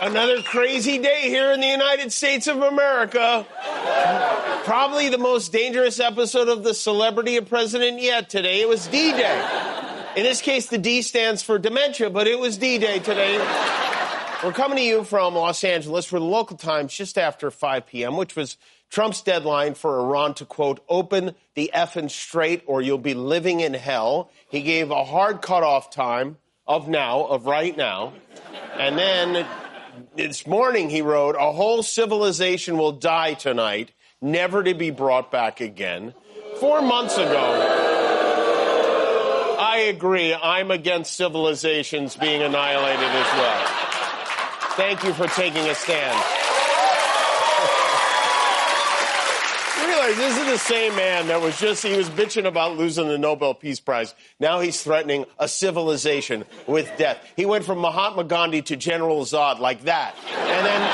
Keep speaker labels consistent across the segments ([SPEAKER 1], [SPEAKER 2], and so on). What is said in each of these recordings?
[SPEAKER 1] Another crazy day here in the United States of America. Probably the most dangerous episode of The Celebrity of President yet today. It was D-Day. In this case, the D stands for dementia, but it was D-Day today. We're coming to you from Los Angeles for the local times just after 5 p.m., which was Trump's deadline for Iran to, quote, open the effing strait or you'll be living in hell. He gave a hard cutoff time of right now. And then this morning he wrote, a whole civilization will die tonight, never to be brought back again. 4 months ago, I agree, I'm against civilizations being annihilated as well. Thank you for taking a stand. You realize this is the same man that he was bitching about losing the Nobel Peace Prize. Now he's threatening a civilization with death. He went from Mahatma Gandhi to General Zod like that. And then,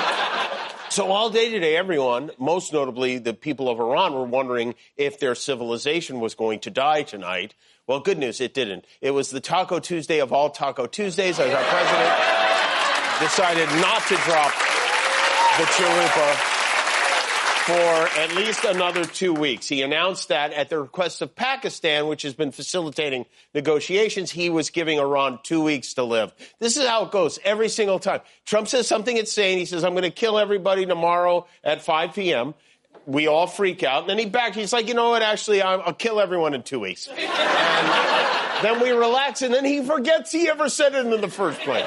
[SPEAKER 1] so all day today, everyone, most notably the people of Iran, were wondering if their civilization was going to die tonight. Well, good news, it didn't. It was the Taco Tuesday of all Taco Tuesdays as our president decided not to drop the chalupa for at least another 2 weeks. He announced that at the request of Pakistan, which has been facilitating negotiations, he was giving Iran 2 weeks to live. This is how it goes every single time. Trump says something insane. He says, I'm going to kill everybody tomorrow at 5 p.m. We all freak out. And then he's like, you know what, actually, I'll kill everyone in 2 weeks. And then we relax, and then he forgets he ever said it in the first place.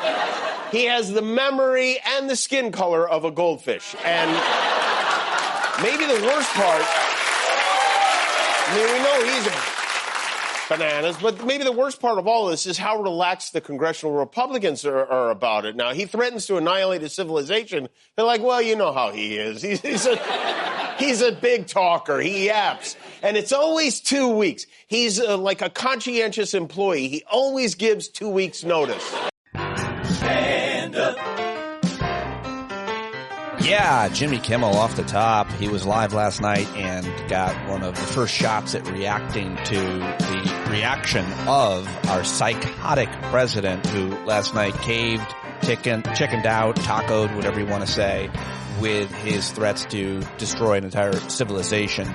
[SPEAKER 1] He has the memory and the skin color of a goldfish. And maybe the worst part, we know he's bananas, but maybe the worst part of all this is how relaxed the congressional Republicans are about it. Now, he threatens to annihilate his civilization. They're like, well, you know how he is. He's a big talker. He yaps. And it's always 2 weeks. He's like a conscientious employee. He always gives 2 weeks' notice.
[SPEAKER 2] Stand up.
[SPEAKER 3] Yeah, Jimmy Kimmel off the top. He was live last night and got one of the first shots at reacting to the reaction of our psychotic president who last night caved, chickened out, tacoed, whatever you want to say, with his threats to destroy an entire civilization.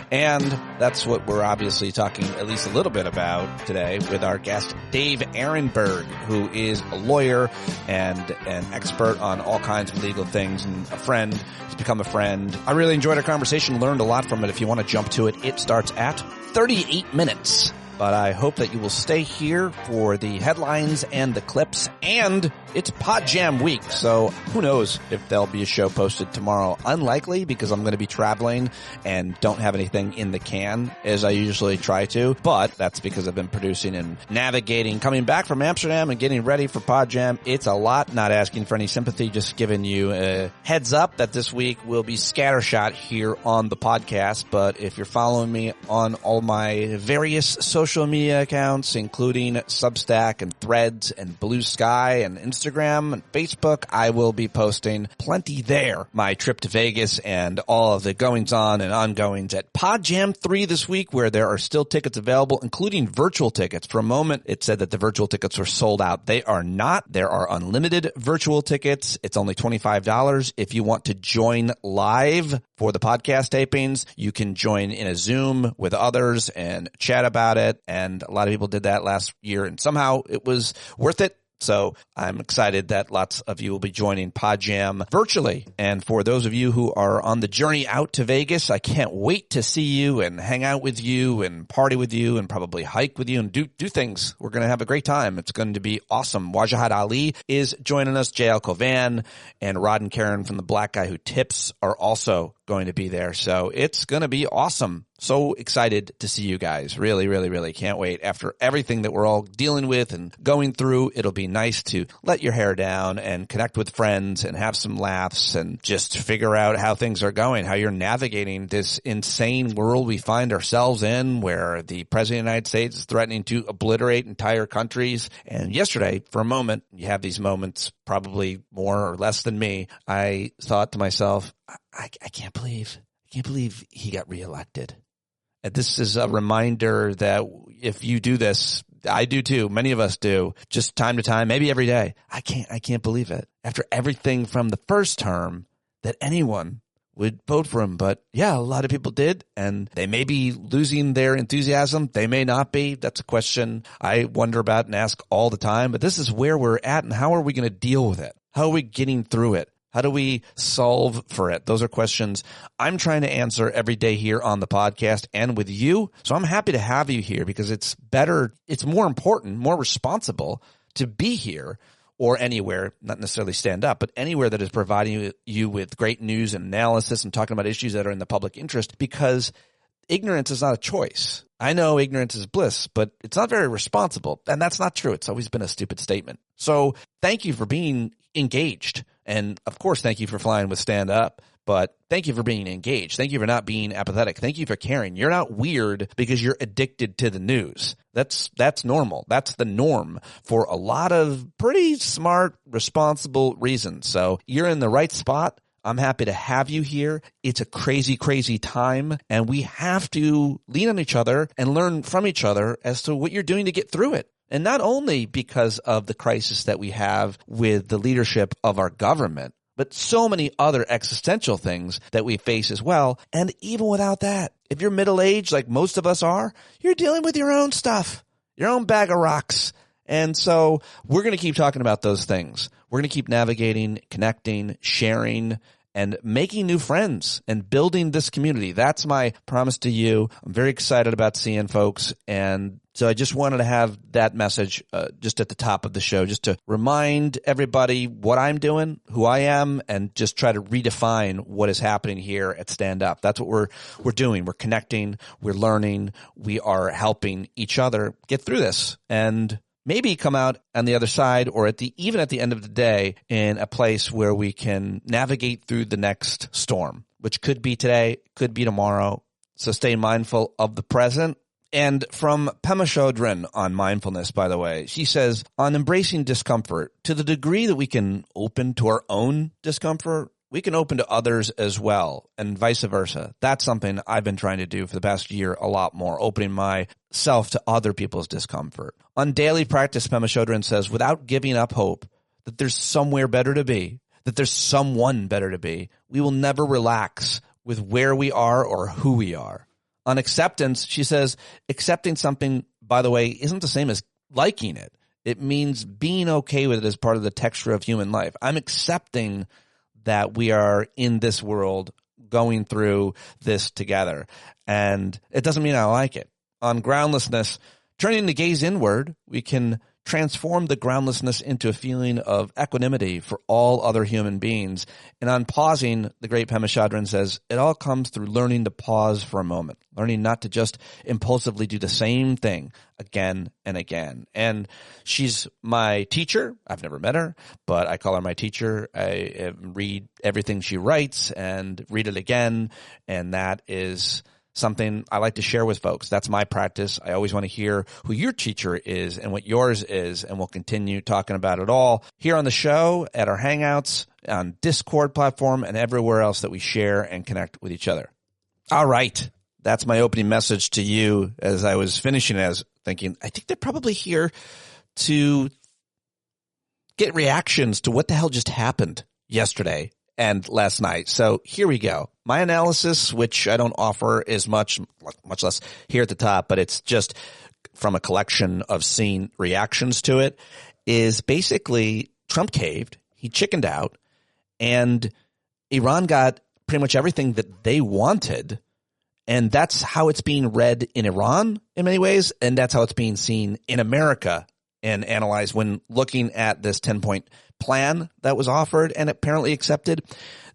[SPEAKER 3] And that's what we're obviously talking at least a little bit about today with our guest, Dave Aronberg, who is a lawyer and an expert on all kinds of legal things and a friend. He's become a friend. I really enjoyed our conversation, learned a lot from it. If you want to jump to it, it starts at 38 minutes. But I hope that you will stay here for the headlines and the clips. And it's Podjam week, so who knows if there'll be a show posted tomorrow. Unlikely, because I'm going to be traveling and don't have anything in the can, as I usually try to. But that's because I've been producing and navigating, coming back from Amsterdam and getting ready for Podjam. It's a lot, not asking for any sympathy, just giving you a heads up that this week will be scattershot here on the podcast. But if you're following me on all my various social media accounts, including Substack and Threads and Blue Sky and Instagram and Facebook, I will be posting plenty there. My trip to Vegas and all of the goings-on and ongoings at Podjam 3 this week, where there are still tickets available, including virtual tickets. For a moment, it said that the virtual tickets were sold out. They are not. There are unlimited virtual tickets. It's only $25. If you want to join live for the podcast tapings, you can join in a Zoom with others and chat about it. And a lot of people did that last year, and somehow it was worth it. So I'm excited that lots of you will be joining Podjam virtually. And for those of you who are on the journey out to Vegas, I can't wait to see you and hang out with you and party with you and probably hike with you and do things. We're going to have a great time. It's going to be awesome. Wajahat Ali is joining us. JL Kovan and Rod and Karen from The Black Guy Who Tips are also going to be there. So it's going to be awesome. So excited to see you guys. Really, really, really can't wait. After everything that we're all dealing with and going through, it'll be nice to let your hair down and connect with friends and have some laughs and just figure out how things are going, how you're navigating this insane world we find ourselves in, where the president of the United States is threatening to obliterate entire countries. And yesterday, for a moment, you have these moments, probably more or less than me, I thought to myself, I can't believe he got reelected. And this is a reminder that if you do this, I do too. Many of us do. Just time to time, maybe every day. I can't believe it. After everything from the first term that anyone would vote for him. But yeah, a lot of people did, and they may be losing their enthusiasm. They may not be. That's a question I wonder about and ask all the time. But this is where we're at, and how are we going to deal with it? How are we getting through it? How do we solve for it? Those are questions I'm trying to answer every day here on the podcast and with you. So I'm happy to have you here because it's better, it's more important, more responsible to be here or anywhere, not necessarily stand up, but anywhere that is providing you with great news and analysis and talking about issues that are in the public interest, because ignorance is not a choice. I know ignorance is bliss, but it's not very responsible. And that's not true. It's always been a stupid statement. So thank you for being engaged. And of course, thank you for flying with Stand Up. But thank you for being engaged. Thank you for not being apathetic. Thank you for caring. You're not weird because you're addicted to the news. That's normal. That's the norm for a lot of pretty smart, responsible reasons. So you're in the right spot. I'm happy to have you here. It's a crazy, crazy time, and we have to lean on each other and learn from each other as to what you're doing to get through it. And not only because of the crisis that we have with the leadership of our government, but so many other existential things that we face as well. And even without that, if you're middle-aged like most of us are, you're dealing with your own stuff, your own bag of rocks. And so we're going to keep talking about those things. We're going to keep navigating, connecting, sharing, and making new friends and building this community. That's my promise to you. I'm very excited about seeing folks. And so I just wanted to have that message just at the top of the show, just to remind everybody what I'm doing, who I am, and just try to redefine what is happening here at Stand Up. That's what we're doing. We're connecting. We're learning. We are helping each other get through this and maybe come out on the other side, or even at the end of the day, in a place where we can navigate through the next storm, which could be today, could be tomorrow. So stay mindful of the present. And from Pema Chodron on mindfulness, by the way, she says, on embracing discomfort, to the degree that we can open to our own discomfort, we can open to others as well, and vice versa. That's something I've been trying to do for the past year a lot more, opening myself to other people's discomfort. On daily practice, Pema Chodron says, without giving up hope that there's somewhere better to be, that there's someone better to be, we will never relax with where we are or who we are. On acceptance, she says, accepting something, by the way, isn't the same as liking it. It means being okay with it as part of the texture of human life. I'm accepting that we are in this world going through this together. And it doesn't mean I like it. On groundlessness, turning the gaze inward, we can transform the groundlessness into a feeling of equanimity for all other human beings. And on pausing, the great Pema Chodron says, it all comes through learning to pause for a moment, learning not to just impulsively do the same thing again and again. And she's my teacher. I've never met her, but I call her my teacher. I read everything she writes and read it again. And that is something I like to share with folks. That's my practice. I always want to hear who your teacher is and what yours is, and we'll continue talking about it all here on the show, at our Hangouts, on Discord platform, and everywhere else that we share and connect with each other. All right. That's my opening message to you as I was finishing, as thinking, I think they're probably here to get reactions to what the hell just happened yesterday and last night. So here we go. My analysis, which I don't offer as much less here at the top, but it's just from a collection of seeing reactions to it, is basically Trump caved, he chickened out, and Iran got pretty much everything that they wanted. And that's how it's being read in Iran in many ways, and that's how it's being seen in America and analyzed when looking at this 10-point plan that was offered and apparently accepted.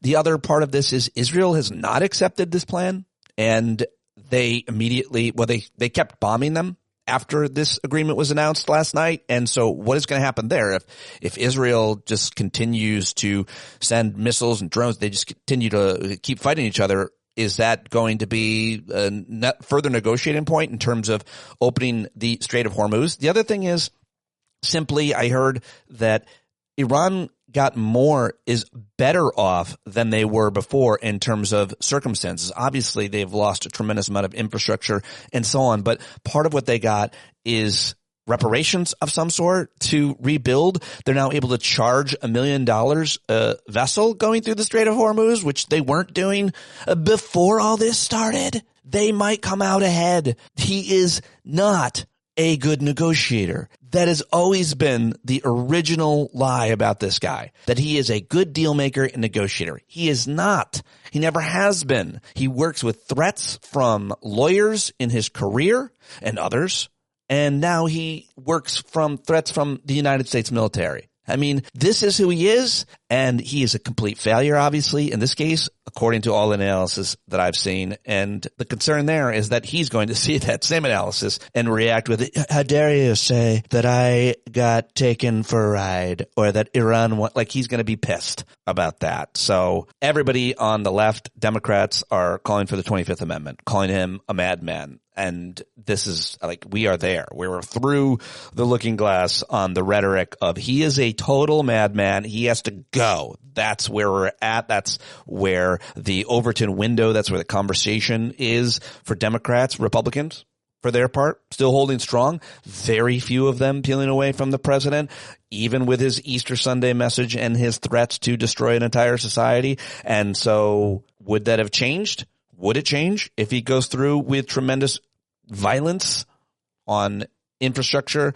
[SPEAKER 3] The other part of this is Israel has not accepted this plan, and they immediately, they kept bombing them after this agreement was announced last night. And so what is going to happen there if Israel just continues to send missiles and drones, they just continue to keep fighting each other? Is that going to be a further negotiating point in terms of opening the Strait of Hormuz? The other thing is simply, I heard that Iran is better off than they were before in terms of circumstances. Obviously, they've lost a tremendous amount of infrastructure and so on, but part of what they got is reparations of some sort to rebuild. They're now able to charge $1 million a vessel going through the Strait of Hormuz, which they weren't doing before all this started. They might come out ahead. He is not a good negotiator. That has always been the original lie about this guy, that he is a good deal maker and negotiator. He is not. He never has been. He works with threats from lawyers in his career and others. And now he works from threats from the United States military. I mean, this is who he is, and he is a complete failure, obviously, in this case, according to all the analysis that I've seen. And the concern there is that he's going to see that same analysis and react with, how dare you say that I got taken for a ride, or that Iran, like he's going to be pissed about that. So everybody on the left, Democrats, are calling for the 25th Amendment, calling him a madman. And this is like, we are there. We're through the looking glass on the rhetoric of he is a total madman. He has to go. That's where we're at. That's where the Overton window, that's where the conversation is for Democrats, Republicans, for their part, still holding strong. Very few of them peeling away from the president, even with his Easter Sunday message and his threats to destroy an entire society. And so would that have changed? Would it change if he goes through with tremendous violence on infrastructure,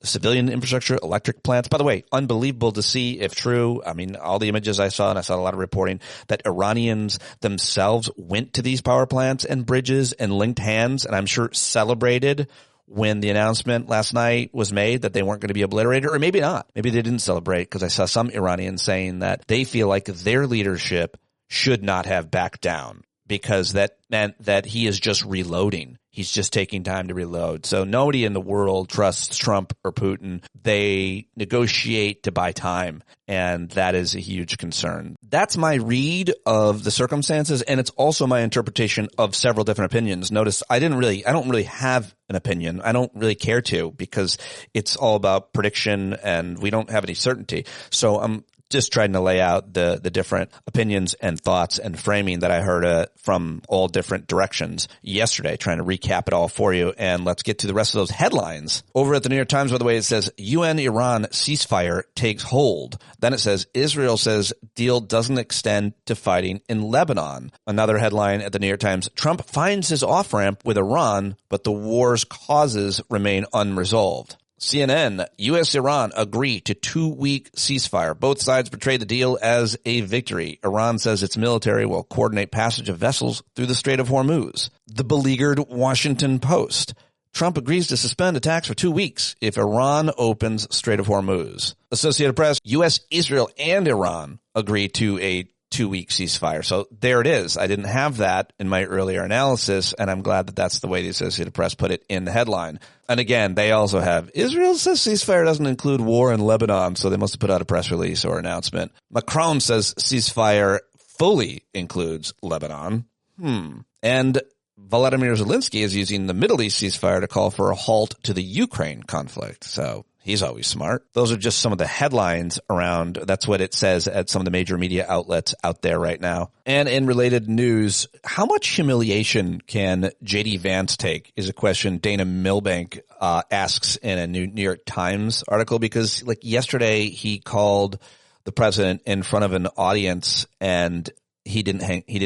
[SPEAKER 3] civilian infrastructure, electric plants? By the way, unbelievable to see if true. I mean, all the images I saw, and I saw a lot of reporting that Iranians themselves went to these power plants and bridges and linked hands, and I'm sure celebrated when the announcement last night was made that they weren't going to be obliterated, or maybe not. Maybe they didn't celebrate, because I saw some Iranians saying that they feel like their leadership should not have backed down, because that meant that he is just reloading. He's just taking time to reload. So nobody in the world trusts Trump or Putin. They negotiate to buy time, and that is a huge concern. That's my read of the circumstances, and it's also my interpretation of several different opinions. Notice I don't really have an opinion. I don't really care to, because it's all about prediction and we don't have any certainty. So I'm just trying to lay out the different opinions and thoughts and framing that I heard from all different directions yesterday, trying to recap it all for you. And let's get to the rest of those headlines. Over at the New York Times, by the way, it says UN-Iran ceasefire takes hold. Then it says Israel says deal doesn't extend to fighting in Lebanon. Another headline at the New York Times, Trump finds his off-ramp with Iran, but the war's causes remain unresolved. CNN, U.S.-Iran agree to 2-week ceasefire. Both sides portray the deal as a victory. Iran says its military will coordinate passage of vessels through the Strait of Hormuz. The beleaguered Washington Post. Trump agrees to suspend attacks for 2 weeks if Iran opens Strait of Hormuz. Associated Press, U.S., Israel, and Iran agree to a 2-week ceasefire. So there it is. I didn't have that in my earlier analysis, and I'm glad that that's the way the Associated Press put it in the headline. And again, they also have Israel says ceasefire doesn't include war in Lebanon, so they must have put out a press release or announcement. Macron says ceasefire fully includes Lebanon. And Volodymyr Zelensky is using the Middle East ceasefire to call for a halt to the Ukraine conflict. So he's always smart. Those are just some of the headlines around. That's what it says at some of the major media outlets out there right now. And in related news, how much humiliation can J.D. Vance take is a question Dana Milbank asks in a New York Times article, because like yesterday he called the president in front of an audience and he didn't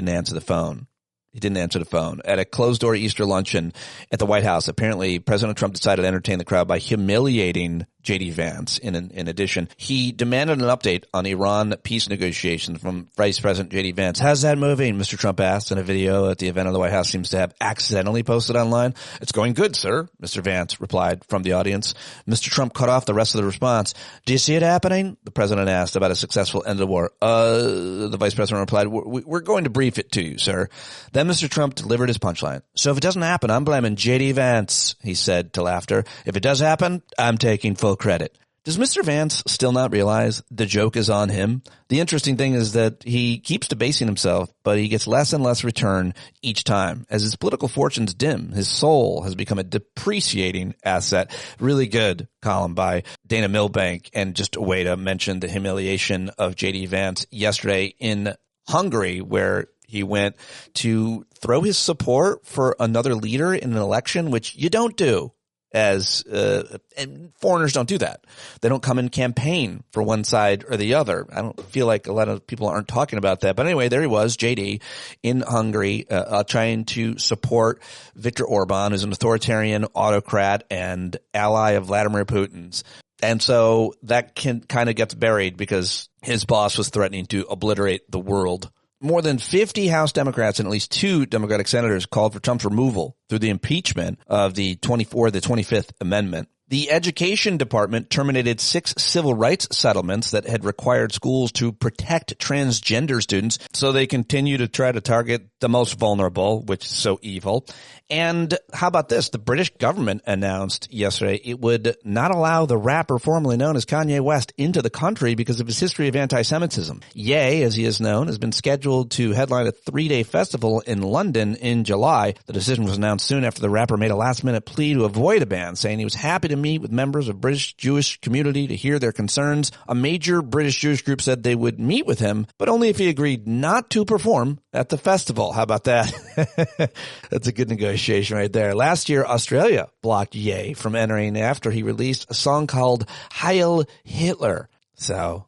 [SPEAKER 3] answer the phone. He didn't answer the phone. At a closed-door Easter luncheon at the White House, apparently President Trump decided to entertain the crowd by humiliating J.D. Vance. In addition, he demanded an update on Iran peace negotiations from Vice President J.D. Vance. How's that moving? Mr. Trump asked in a video at the event of the White House seems to have accidentally posted online. It's going good, sir, Mr. Vance replied from the audience. Mr. Trump cut off the rest of the response. Do you see it happening? The president asked about a successful end of the war. The vice president replied, we're going to brief it to you, sir. Then Mr. Trump delivered his punchline. So if it doesn't happen, I'm blaming J.D. Vance, he said to laughter. If it does happen, I'm taking full credit. Does Mr. Vance still not realize the joke is on him? The interesting thing is that he keeps debasing himself, but he gets less and less return each time. As his political fortunes dim, his soul has become a depreciating asset. Really good column by Dana Milbank, and just a way to mention the humiliation of J.D. Vance yesterday in Hungary, where he went to throw his support for another leader in an election, which you don't do and foreigners don't do that. They don't come and campaign for one side or the other. I don't feel like a lot of people aren't talking about that. But anyway, there he was, JD, in Hungary, trying to support Viktor Orban, who's an authoritarian autocrat and ally of Vladimir Putin's. And so that kind of gets buried because his boss was threatening to obliterate the world. More than 50 House Democrats and at least 2 Democratic senators called for Trump's removal through the impeachment of the 25th Amendment. The Education Department terminated 6 civil rights settlements that had required schools to protect transgender students, so they continue to try to target the most vulnerable, which is so evil. And how about this? The British government announced yesterday it would not allow the rapper formerly known as Kanye West into the country because of his history of anti-Semitism. Ye, as he is known, has been scheduled to headline a 3-day festival in London in July. The decision was announced soon after the rapper made a last-minute plea to avoid a ban, saying he was happy to meet with members of British Jewish community to hear their concerns. A major British Jewish group said they would meet with him, but only if he agreed not to perform at the festival. How about that? That's a good negotiation right there. Last year, Australia blocked Ye from entering after he released a song called Heil Hitler. So,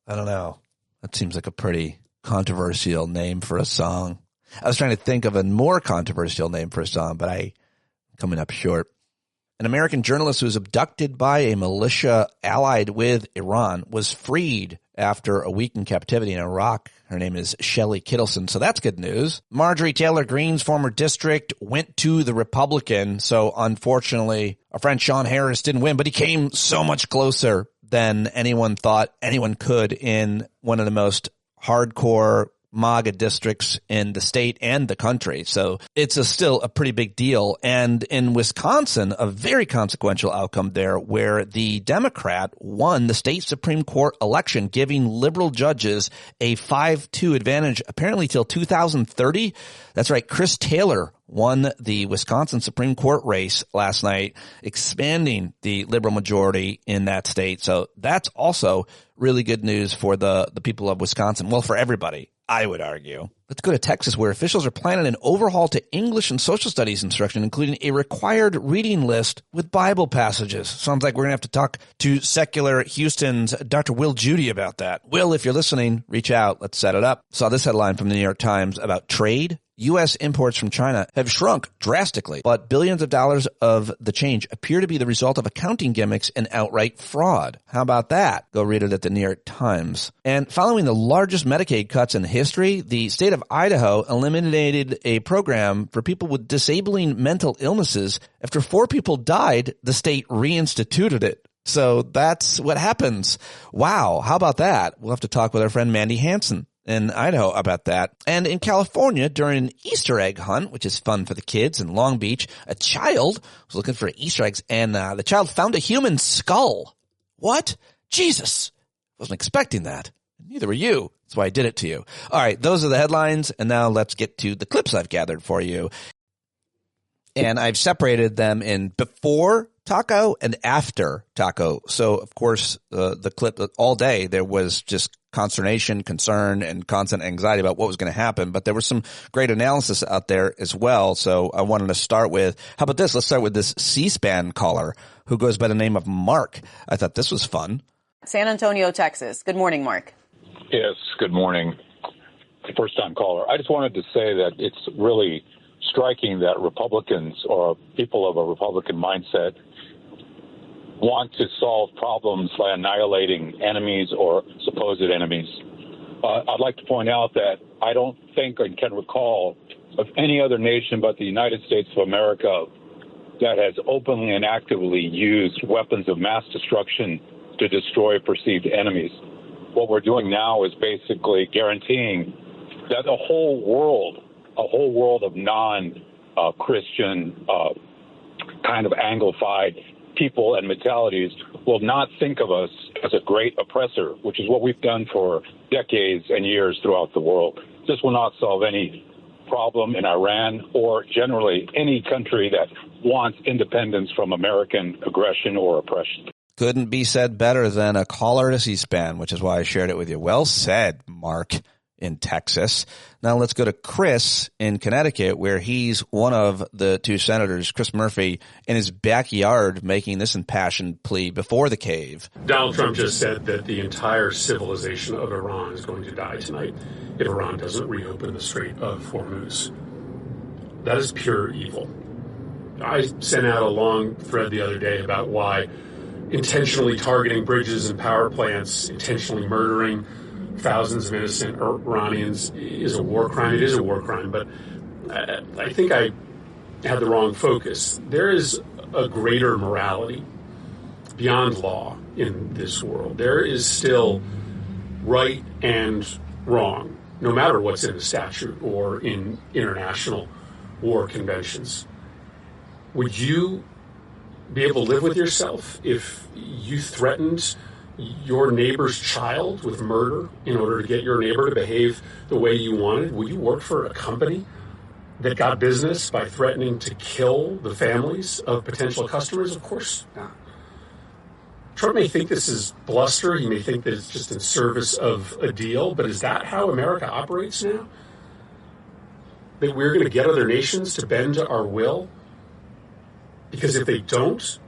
[SPEAKER 3] I don't know. That seems like a pretty controversial name for a song. I was trying to think of a more controversial name for a song, but I'm coming up short. An American journalist who was abducted by a militia allied with Iran was freed after a week in captivity in Iraq. Her name is Shelley Kittleson, so that's good news. Marjorie Taylor Greene's former district went to the Republican, so unfortunately, our friend Sean Harris didn't win, but he came so much closer than anyone thought anyone could in one of the most hardcore MAGA districts in the state and the country. So it's still a pretty big deal. And in Wisconsin, a very consequential outcome there where the Democrat won the state Supreme Court election, giving liberal judges a 5-2 advantage apparently till 2030. That's right. Chris Taylor won the Wisconsin Supreme Court race last night, expanding the liberal majority in that state. So that's also really good news for the people of Wisconsin. Well, for everybody, I would argue. Let's go to Texas, where officials are planning an overhaul to English and social studies instruction, including a required reading list with Bible passages. Sounds like we're going to have to talk to secular Houston's Dr. Will Judy about that. Will, if you're listening, reach out. Let's set it up. Saw this headline from the New York Times about trade. U.S. imports from China have shrunk drastically, but billions of dollars of the change appear to be the result of accounting gimmicks and outright fraud. How about that? Go read it at the New York Times. And following the largest Medicaid cuts in history, the state of Idaho eliminated a program for people with disabling mental illnesses. After 4 people died, the state reinstituted it. So that's what happens. Wow. How about that? We'll have to talk with our friend Mandy Hansen in Idaho about that. And in California, during an Easter egg hunt, which is fun for the kids in Long Beach, a child was looking for Easter eggs, and the child found a human skull. What? Jesus. Wasn't expecting that. Neither were you. That's why I did it to you. All right, those are the headlines, and now let's get to the clips I've gathered for you. And I've separated them in before taco and after taco. So, of course, the clip all day, there was just consternation, concern, and constant anxiety about what was going to happen. But there was some great analysis out there as well. So I wanted to start with, how about this? Let's start with this C-SPAN caller who goes by the name of Mark. I thought this was fun.
[SPEAKER 4] San Antonio, Texas. Good morning, Mark.
[SPEAKER 5] Yes, good morning. First-time caller. I just wanted to say that it's really striking that Republicans or people of a Republican mindset want to solve problems by annihilating enemies or supposed enemies. I'd like to point out that I don't think I can recall of any other nation but the United States of America that has openly and actively used weapons of mass destruction to destroy perceived enemies. What we're doing now is basically guaranteeing that a whole world of non-Christian kind of anglified people and mentalities will not think of us as a great oppressor, which is what we've done for decades and years throughout the world. This will not solve any problem in Iran or generally any country that wants independence from American aggression or oppression.
[SPEAKER 3] Couldn't be said better than a caller to C-SPAN, which is why I shared it with you. Well said, Mark. in Texas. Now let's go to Chris in Connecticut, where he's one of the two senators, Chris Murphy, in his backyard making this impassioned plea before the cave.
[SPEAKER 6] Donald Trump just said that the entire civilization of Iran is going to die tonight if Iran doesn't reopen the Strait of Hormuz. That is pure evil. I sent out a long thread the other day about why intentionally targeting bridges and power plants, intentionally murdering thousands of innocent Iranians is a war crime. It is a war crime, but I think I had the wrong focus. There is a greater morality beyond law in this world. There is still right and wrong, no matter what's in the statute or in international war conventions. Would you be able to live with yourself if you threatened your neighbor's child with murder in order to get your neighbor to behave the way you wanted? Would you work for a company that got business by threatening to kill the families of potential customers? Of course not. Trump may think this is bluster. He may think that it's just in service of a deal. But is that how America operates now? That we're going to get other nations to bend to our will? Because if they don't,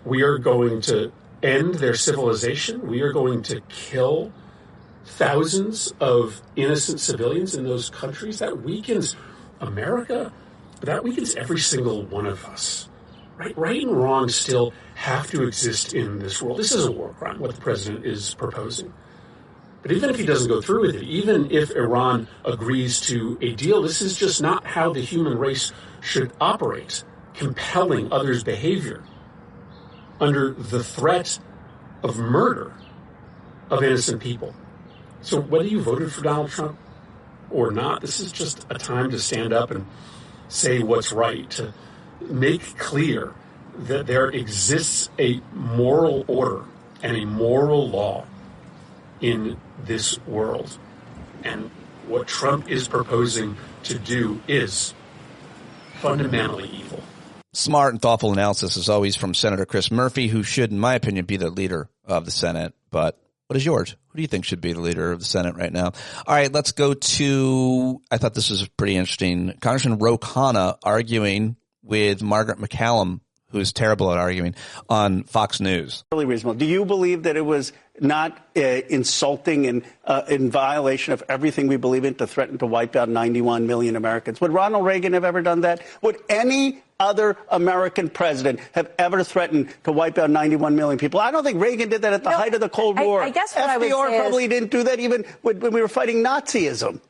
[SPEAKER 6] we are going to end their civilization. We are going to kill thousands of innocent civilians in those countries. That weakens America, but that weakens every single one of us. Right and wrong still have to exist in this world. This is a war crime, what the president is proposing. But even if he doesn't go through with it, even if Iran agrees to a deal, this is just not how the human race should operate, compelling others' behavior under the threat of murder of innocent people. So whether you voted for Donald Trump or not, this is just a time to stand up and say what's right, to make clear that there exists a moral order and a moral law in this world. And what Trump is proposing to do is fundamentally evil.
[SPEAKER 3] Smart and thoughtful analysis is always from Senator Chris Murphy, who should, in my opinion, be the leader of the Senate. But what is yours? Who do you think should be the leader of the Senate right now? All right, let's go to, I thought this was pretty interesting, Congressman Ro Khanna arguing with Margaret McCallum, who is terrible at arguing, on Fox News.
[SPEAKER 7] Really reasonable. Do you believe that it was not insulting and in violation of everything we believe in to threaten to wipe out 91 million Americans? Would Ronald Reagan have ever done that? Would any other American president have ever threatened to wipe out 91 million people? I don't think Reagan did that at the height of the Cold War.
[SPEAKER 4] I guess what
[SPEAKER 7] FDR probably didn't do that even when we were fighting Nazism.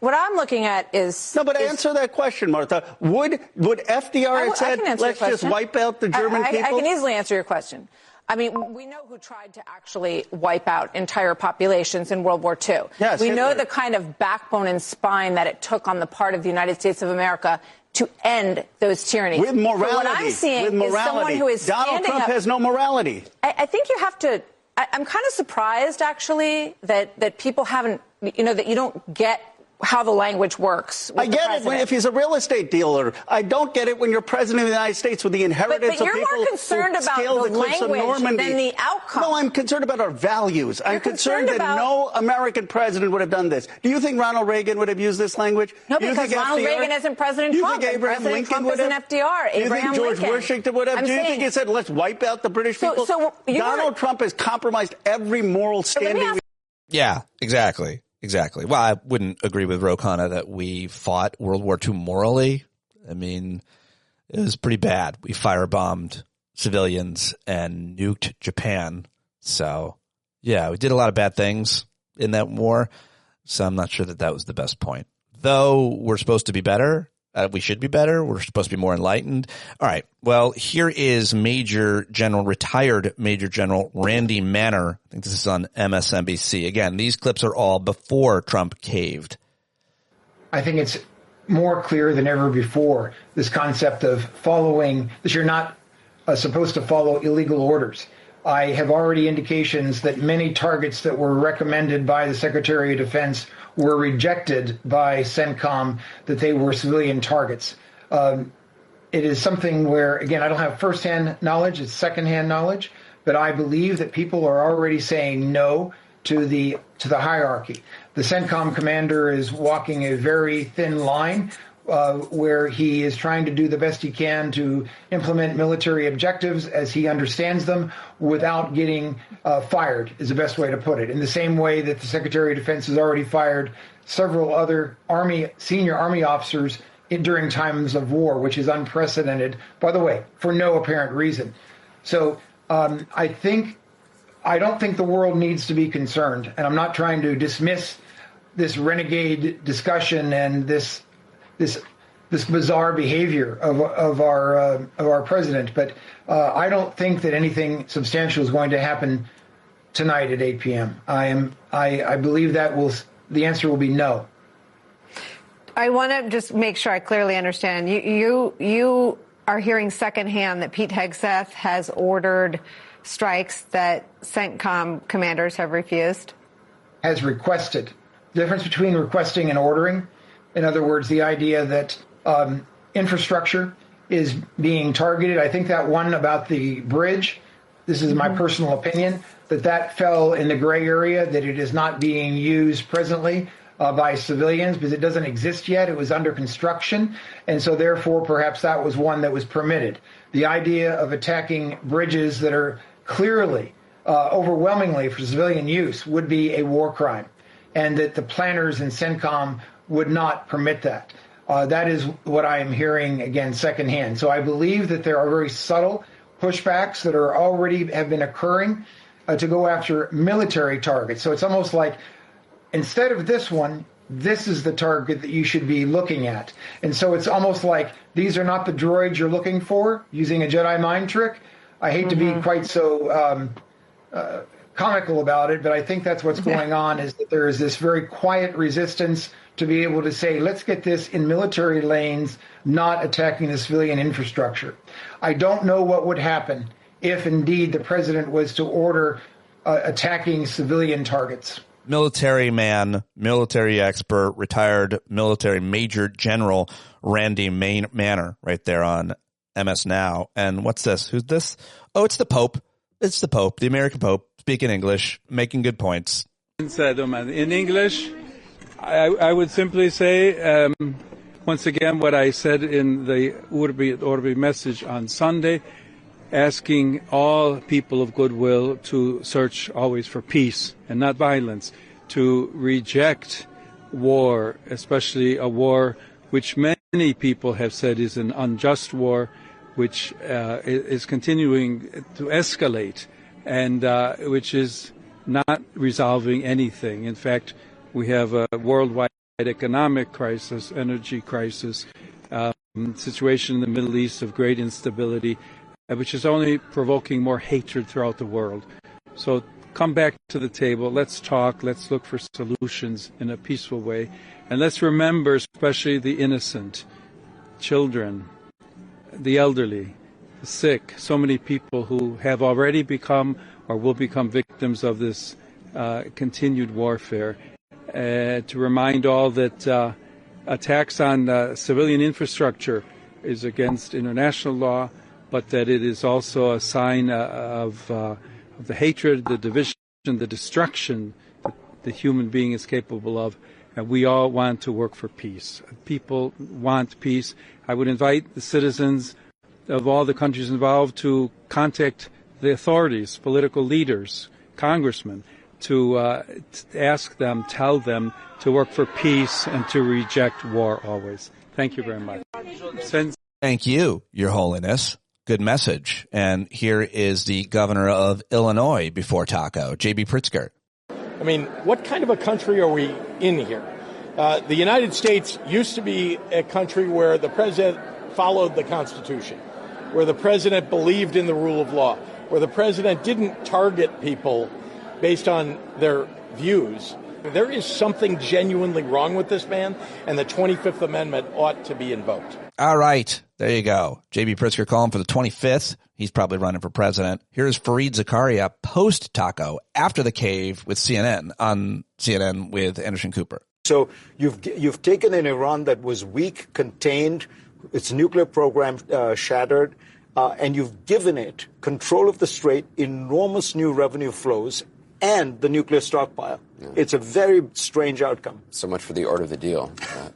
[SPEAKER 4] What I'm looking at is...
[SPEAKER 7] No, but answer that question, Martha. Would FDR have said, let's just wipe out the German people?
[SPEAKER 4] I can easily answer your question. I mean, we know who tried to actually wipe out entire populations in World War II.
[SPEAKER 7] Yes,
[SPEAKER 4] we know the kind of backbone and spine that it took on the part of the United States of America to end those tyrannies.
[SPEAKER 7] With morality.
[SPEAKER 4] But what I'm seeing is someone who is
[SPEAKER 7] Donald Trump has no morality.
[SPEAKER 4] I think you have to... I'm kind of surprised, actually, that people haven't... that you don't get how the language works.
[SPEAKER 7] I get it if he's a real estate dealer. I don't get it when you're president of the United States with the inheritance of people.
[SPEAKER 4] But you're more concerned about the language than the outcome.
[SPEAKER 7] No, I'm concerned about our values. I'm concerned that no American president would have done this. Do you think Ronald Reagan would have used this language?
[SPEAKER 4] No, because Ronald Reagan isn't President Trump.
[SPEAKER 7] Do you think Abraham Lincoln would have?
[SPEAKER 4] FDR.
[SPEAKER 7] Do you think George Washington would have? Do you think he said, let's wipe out the British people? Donald Trump has compromised every moral standing.
[SPEAKER 3] Yeah, exactly. Exactly. Well, I wouldn't agree with Ro Khanna that we fought World War II morally. I mean, it was pretty bad. We firebombed civilians and nuked Japan. So, yeah, we did a lot of bad things in that war. So I'm not sure that that was the best point. Though we're supposed to be better. We should be better. We're supposed to be more enlightened. All right. Well, here is retired Major General Randy Manner. I think this is on MSNBC. Again, these clips are all before Trump caved.
[SPEAKER 8] I think it's more clear than ever before, this concept of following, that you're not supposed to follow illegal orders. I have already indications that many targets that were recommended by the Secretary of Defense were rejected by CENTCOM, that they were civilian targets. It is something where, again, I don't have firsthand knowledge, it's secondhand knowledge, but I believe that people are already saying no to the to the hierarchy. The CENTCOM commander is walking a very thin line where he is trying to do the best he can to implement military objectives as he understands them without getting fired, is the best way to put it. In the same way that the Secretary of Defense has already fired several other senior Army officers during times of war, which is unprecedented, by the way, for no apparent reason. So I don't think the world needs to be concerned, and I'm not trying to dismiss this renegade discussion and this bizarre behavior of our president, but I don't think that anything substantial is going to happen tonight at 8 p.m. I believe that the answer will be no.
[SPEAKER 9] I want to just make sure I clearly understand. You are hearing secondhand that Pete Hegseth has ordered strikes that CENTCOM commanders have refused? Has
[SPEAKER 8] requested. The difference between requesting and ordering. In other words, the idea that infrastructure is being targeted. I think that one about the bridge, this is my personal opinion, that fell in the gray area, that it is not being used presently by civilians because it doesn't exist yet. It was under construction. And so therefore, perhaps that was one that was permitted. The idea of attacking bridges that are clearly, overwhelmingly for civilian use would be a war crime, and that the planners in CENTCOM would not permit that. That is what I am hearing, again, secondhand. So I believe that there are very subtle pushbacks that are already have been occurring to go after military targets. So it's almost like instead of this one, this is the target that you should be looking at. And so it's almost like these are not the droids you're looking for, using a Jedi mind trick. I hate to be quite so comical about it, but I think that's what's going on, is that there is this very quiet resistance to be able to say, let's get this in military lanes, not attacking the civilian infrastructure. I don't know what would happen if indeed the president was to order attacking civilian targets.
[SPEAKER 3] Military man, military expert, retired military major general Randy Manner right there on MS Now. And what's this? Who's this? Oh, it's the Pope. It's the Pope, the American Pope, speaking English, making good points.
[SPEAKER 10] In English, I would simply say, once again, what I said in the Urbi et Orbi message on Sunday, asking all people of goodwill to search always for peace and not violence, to reject war, especially a war which many people have said is an unjust war, which is continuing to escalate and which is not resolving anything. In fact, we have a worldwide economic crisis, energy crisis, situation in the Middle East of great instability, which is only provoking more hatred throughout the world. So come back to the table. Let's talk. Let's look for solutions in a peaceful way. And let's remember especially the innocent, children, the elderly, the sick, so many people who have already become or will become victims of this continued warfare. To remind all that attacks on civilian infrastructure is against international law, but that it is also a sign of the hatred, the division, the destruction that the human being is capable of. And we all want to work for peace. People want peace. I would invite the citizens of all the countries involved to contact the authorities, political leaders, congressmen, to ask them, tell them to work for peace and to reject war always. Thank you very much.
[SPEAKER 3] Thank you, Your Holiness. Good message. And here is the governor of Illinois before Taco, J.B. Pritzker.
[SPEAKER 11] I mean, what kind of a country are we in here? The United States used to be a country where the president followed the Constitution, where the president believed in the rule of law, where the president didn't target people based on their views. There is something genuinely wrong with this man, and the 25th Amendment ought to be invoked.
[SPEAKER 3] All right. There you go. J.B. Pritzker calling for the 25th. He's probably running for president. Here's Fareed Zakaria post-Taco after the cave with CNN on CNN with Anderson Cooper.
[SPEAKER 12] So you've taken an Iran that was weak, contained, its nuclear program shattered, and you've given it control of the strait, enormous new revenue flows, and the nuclear stockpile. Yeah. It's a very strange outcome.
[SPEAKER 13] So much for the art of the deal.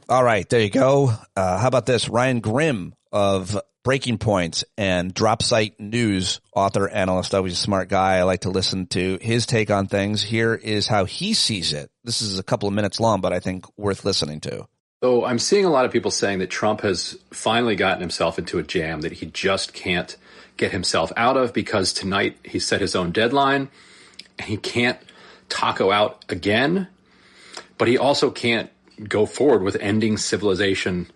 [SPEAKER 3] All right, there you go. How about this? Ryan Grimm of Breaking Points and Drop Site News, author, analyst, always a smart guy. I like to listen to his take on things. Here is how he sees it. This is a couple of minutes long, but I think worth listening to.
[SPEAKER 14] So I'm seeing a lot of people saying that Trump has finally gotten himself into a jam that he just can't get himself out of because tonight he set his own deadline and he can't taco out again, but he also can't go forward with ending civilization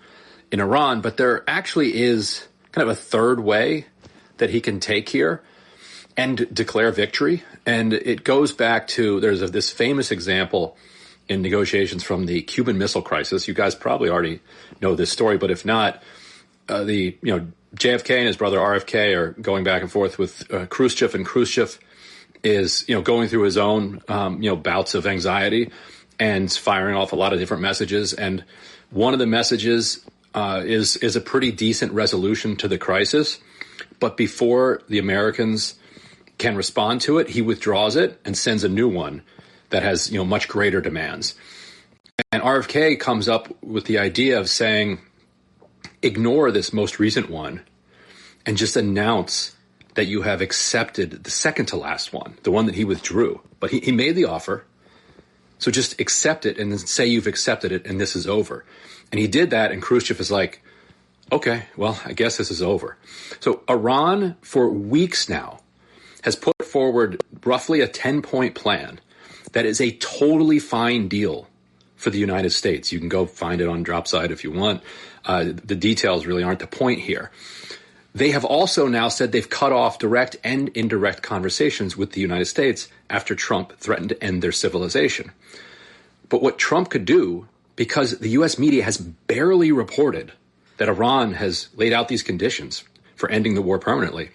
[SPEAKER 14] in Iran. But there actually is kind of a third way that he can take here and declare victory. And it goes back to, there's this famous example in negotiations from the Cuban Missile Crisis. You guys probably already know this story, but if not, JFK and his brother RFK are going back and forth with Khrushchev, and Khrushchev is, going through his own, bouts of anxiety and firing off a lot of different messages. And one of the messages is a pretty decent resolution to the crisis. But before the Americans can respond to it, he withdraws it and sends a new one that has, much greater demands. And RFK comes up with the idea of saying, ignore this most recent one and just announce that you have accepted the second to last one, the one that he withdrew. But he made the offer. So just accept it and then say you've accepted it and this is over. And he did that, and Khrushchev is like, okay, well, I guess this is over. So Iran, for weeks now, has put forward roughly a 10-point plan that is a totally fine deal for the United States. You can go find it on Dropside if you want. The details really aren't the point here. They have also now said they've cut off direct and indirect conversations with the United States after Trump threatened to end their civilization. But what Trump could do, because the U.S. media has barely reported that Iran has laid out these conditions for ending the war permanently,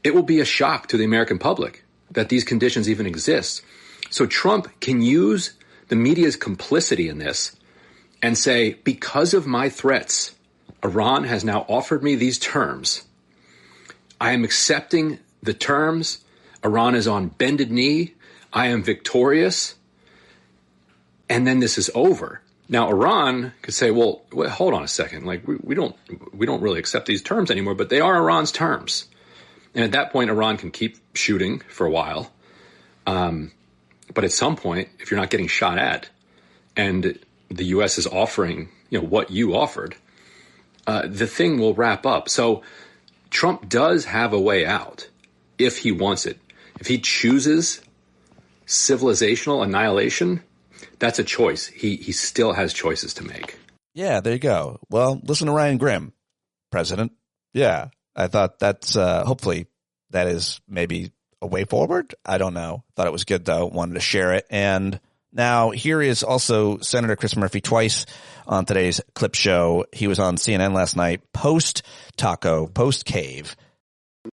[SPEAKER 14] it will be a shock to the American public that these conditions even exist. So Trump can use the media's complicity in this and say, because of my threats, Iran has now offered me these terms. I am accepting the terms. Iran is on bended knee. I am victorious. And then this is over. Now, Iran could say, well, hold on a second. Like, we don't really accept these terms anymore, but they are Iran's terms. And at that point, Iran can keep shooting for a while. But at some point, if you're not getting shot at and the U.S. is offering, what you offered, the thing will wrap up. So Trump does have a way out if he wants it. If he chooses civilizational annihilation, that's a choice. He still has choices to make.
[SPEAKER 3] Yeah, there you go. Well, listen to Ryan Grimm, President. Yeah, I thought that's hopefully that is maybe a way forward. I don't know. Thought it was good, though. Wanted to share it. And now here is also Senator Chris Murphy twice on today's clip show. He was on CNN last night, post-taco, post-cave.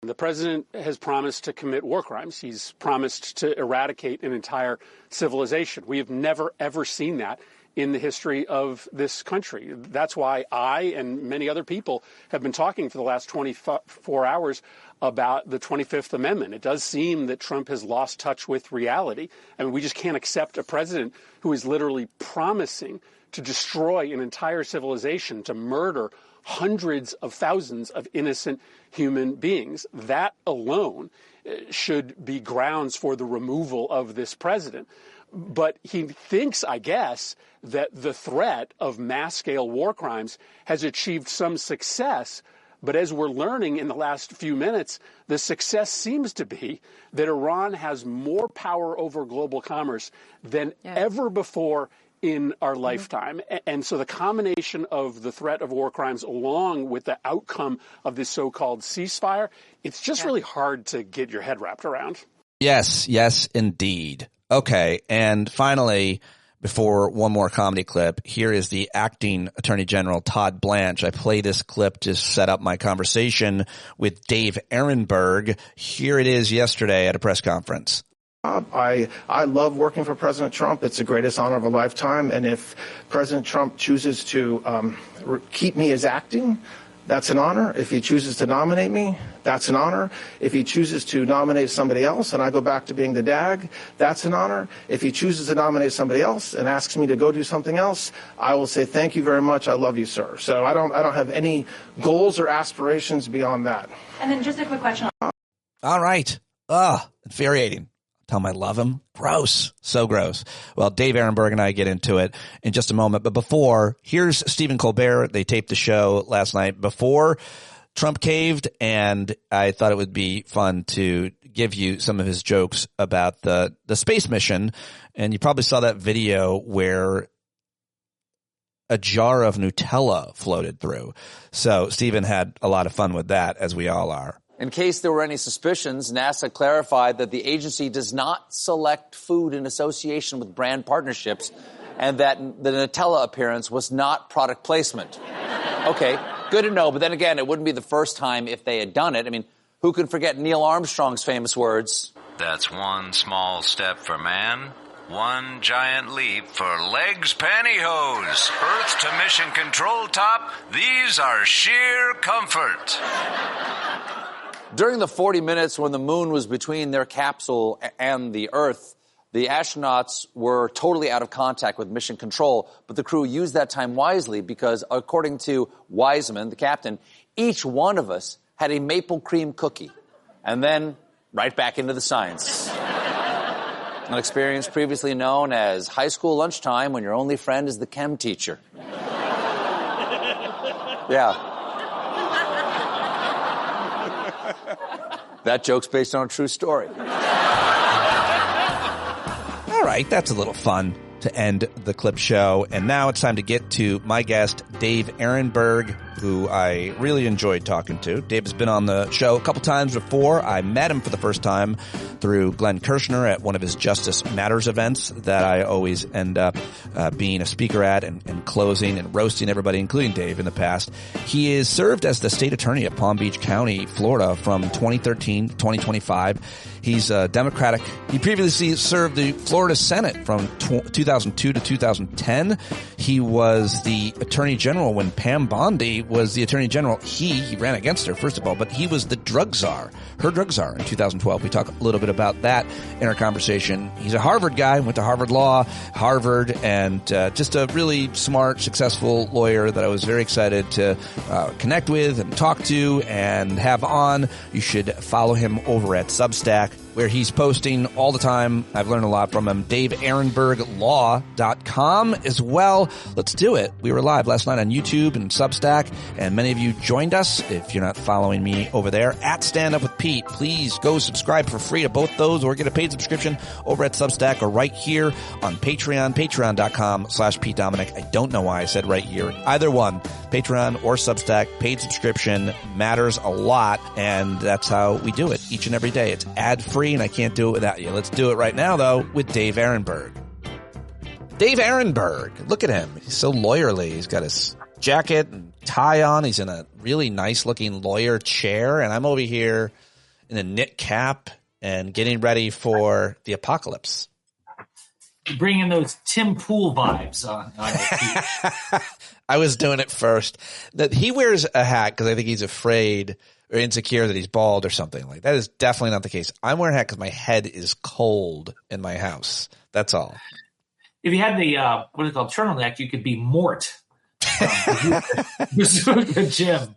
[SPEAKER 6] The president has promised to commit war crimes. He's promised to eradicate an entire civilization. We have never, ever seen that in the history of this country. That's why I and many other people have been talking for the last 24 hours about the 25th Amendment. It does seem that Trump has lost touch with reality. I mean, we just can't accept a president who is literally promising to destroy an entire civilization, to murder hundreds of thousands of innocent human beings. That alone should be grounds for the removal of this president. But he thinks, I guess, that the threat of mass-scale war crimes has achieved some success. But as we're learning in the last few minutes, the success seems to be that Iran has more power over global commerce than ever before in our lifetime. And so the combination of the threat of war crimes along with the outcome of this so-called ceasefire, it's just really hard to get your head wrapped around.
[SPEAKER 3] Yes, indeed. Okay, and finally, before one more comedy clip, here is the acting Attorney General Todd Blanche. I play this clip to set up my conversation with Dave Aronberg. Here it is yesterday at a press conference.
[SPEAKER 15] I love working for President Trump. It's the greatest honor of a lifetime. And if President Trump chooses to keep me as acting, that's an honor. If he chooses to nominate me, that's an honor. If he chooses to nominate somebody else and I go back to being the DAG, that's an honor. If he chooses to nominate somebody else and asks me to go do something else, I will say, thank you very much. I love you, sir. So I don't have any goals or aspirations beyond that.
[SPEAKER 13] And then just a quick question.
[SPEAKER 3] All right. Infuriating. Tell him I love him. Gross. So gross. Well, Dave Aronberg and I get into it in just a moment. But before, here's Stephen Colbert. They taped the show last night before Trump caved, and I thought it would be fun to give you some of his jokes about the space mission. And you probably saw that video where a jar of Nutella floated through. So Stephen had a lot of fun with that, as we all are.
[SPEAKER 16] In case there were any suspicions, NASA clarified that the agency does not select food in association with brand partnerships and that the Nutella appearance was not product placement. Okay, good to know, but then again, it wouldn't be the first time if they had done it. I mean, who can forget Neil Armstrong's famous words?
[SPEAKER 17] That's one small step for man, one giant leap for legs pantyhose. Earth to mission control top, these are sheer comfort.
[SPEAKER 16] During the 40 minutes when the moon was between their capsule and the Earth, the astronauts were totally out of contact with mission control, but the crew used that time wisely because, according to Wiseman, the captain, each one of us had a maple cream cookie, and then right back into the science. An experience previously known as high school lunchtime when your only friend is the chem teacher. Yeah. That joke's based on a true story.
[SPEAKER 3] All right, that's a little fun to end the clip show. And now it's time to get to my guest, Dave Aronberg, who I really enjoyed talking to. Dave has been on the show a couple times before. I met him for the first time through Glenn Kirshner at one of his Justice Matters events that I always end up being a speaker at and closing and roasting everybody, including Dave, in the past. He is served as the state attorney of Palm Beach County, Florida from 2013 to 2025. He's Democratic. He previously served the Florida Senate from 2002 to 2010. He was the attorney general when Pam Bondi was the attorney general. He ran against her, first of all, but he was the drug czar, her drug czar in 2012. We talk a little bit about that in our conversation. He's a Harvard guy, went to Harvard Law, Harvard, and just a really smart, successful lawyer that I was very excited to connect with and talk to and have on. You should follow him over at Substack, where he's posting all the time. I've learned a lot from him. DaveAronbergLaw.com as well. Let's do it. We were live last night on YouTube and Substack, and many of you joined us. If you're not following me over there, at Stand Up With Pete, please go subscribe for free to both those or get a paid subscription over at Substack or right here on Patreon, patreon.com/Pete Dominic. I don't know why I said right here. Either one, Patreon or Substack, paid subscription matters a lot, and that's how we do it each and every day. It's ad-free, and I can't do it without you. Let's do it right now, though, with Dave Aronberg. Dave Aronberg, look at him. He's so lawyerly. He's got his jacket and tie on. He's in a really nice-looking lawyer chair, and I'm over here in a knit cap and getting ready for the apocalypse.
[SPEAKER 18] Bringing those Tim Pool vibes on
[SPEAKER 3] I was doing it first. That he wears a hat because I think he's afraid or insecure that he's bald or something. Like that is definitely not the case. I'm wearing a hat because my head is cold in my house. That's all.
[SPEAKER 18] If you had the what is it called turtleneck, you could be Mort. Jim.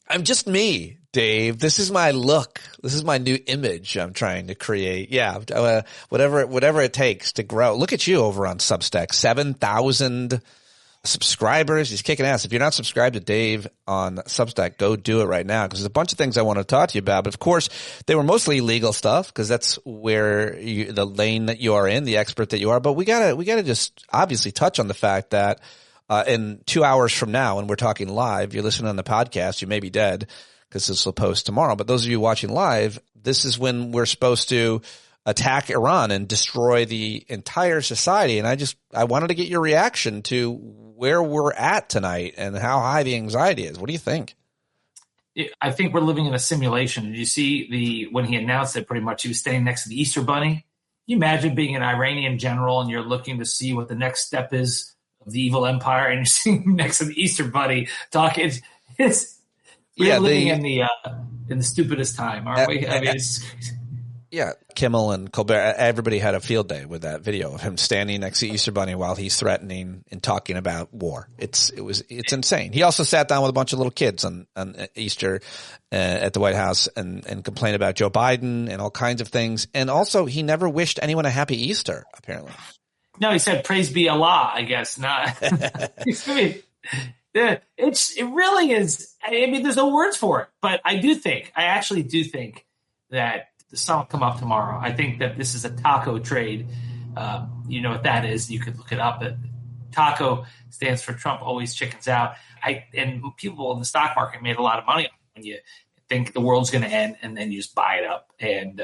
[SPEAKER 3] I'm just me, Dave. This is my look. This is my new image I'm trying to create. Yeah, whatever it takes to grow. Look at you over on Substack. 7,000 subscribers. He's kicking ass. If you're not subscribed to Dave on Substack, go do it right now because there's a bunch of things I want to talk to you about. But of course, they were mostly legal stuff because that's where the lane that you are in, the expert that you are. But we gotta just obviously touch on the fact that in 2 hours from now, when we're talking live, you're listening on the podcast, you may be dead because this will post tomorrow. But those of you watching live, this is when we're supposed to attack Iran and destroy the entire society. And I wanted to get your reaction to where we're at tonight and how high the anxiety is. What do you think?
[SPEAKER 18] I think we're living in a simulation. Did you see when he announced it, pretty much he was standing next to the Easter Bunny? Can you imagine being an Iranian general and you're looking to see what the next step is of the evil empire and you're sitting next to the Easter Bunny talking? It's We're living in the stupidest time, aren't we? I mean, it's
[SPEAKER 3] yeah, Kimmel and Colbert, everybody had a field day with that video of him standing next to Easter Bunny while he's threatening and talking about war. It's insane. He also sat down with a bunch of little kids on Easter at the White House and complained about Joe Biden and all kinds of things. And also, he never wished anyone a happy Easter, apparently.
[SPEAKER 18] No, he said, "Praise be Allah," I guess. Not. It really is. I mean, there's no words for it. But I actually do think that the sun will come up tomorrow. I think that this is a taco trade. You know what that is. You could look it up. Taco stands for Trump always chickens out. And people in the stock market made a lot of money when you think the world's going to end and then you just buy it up and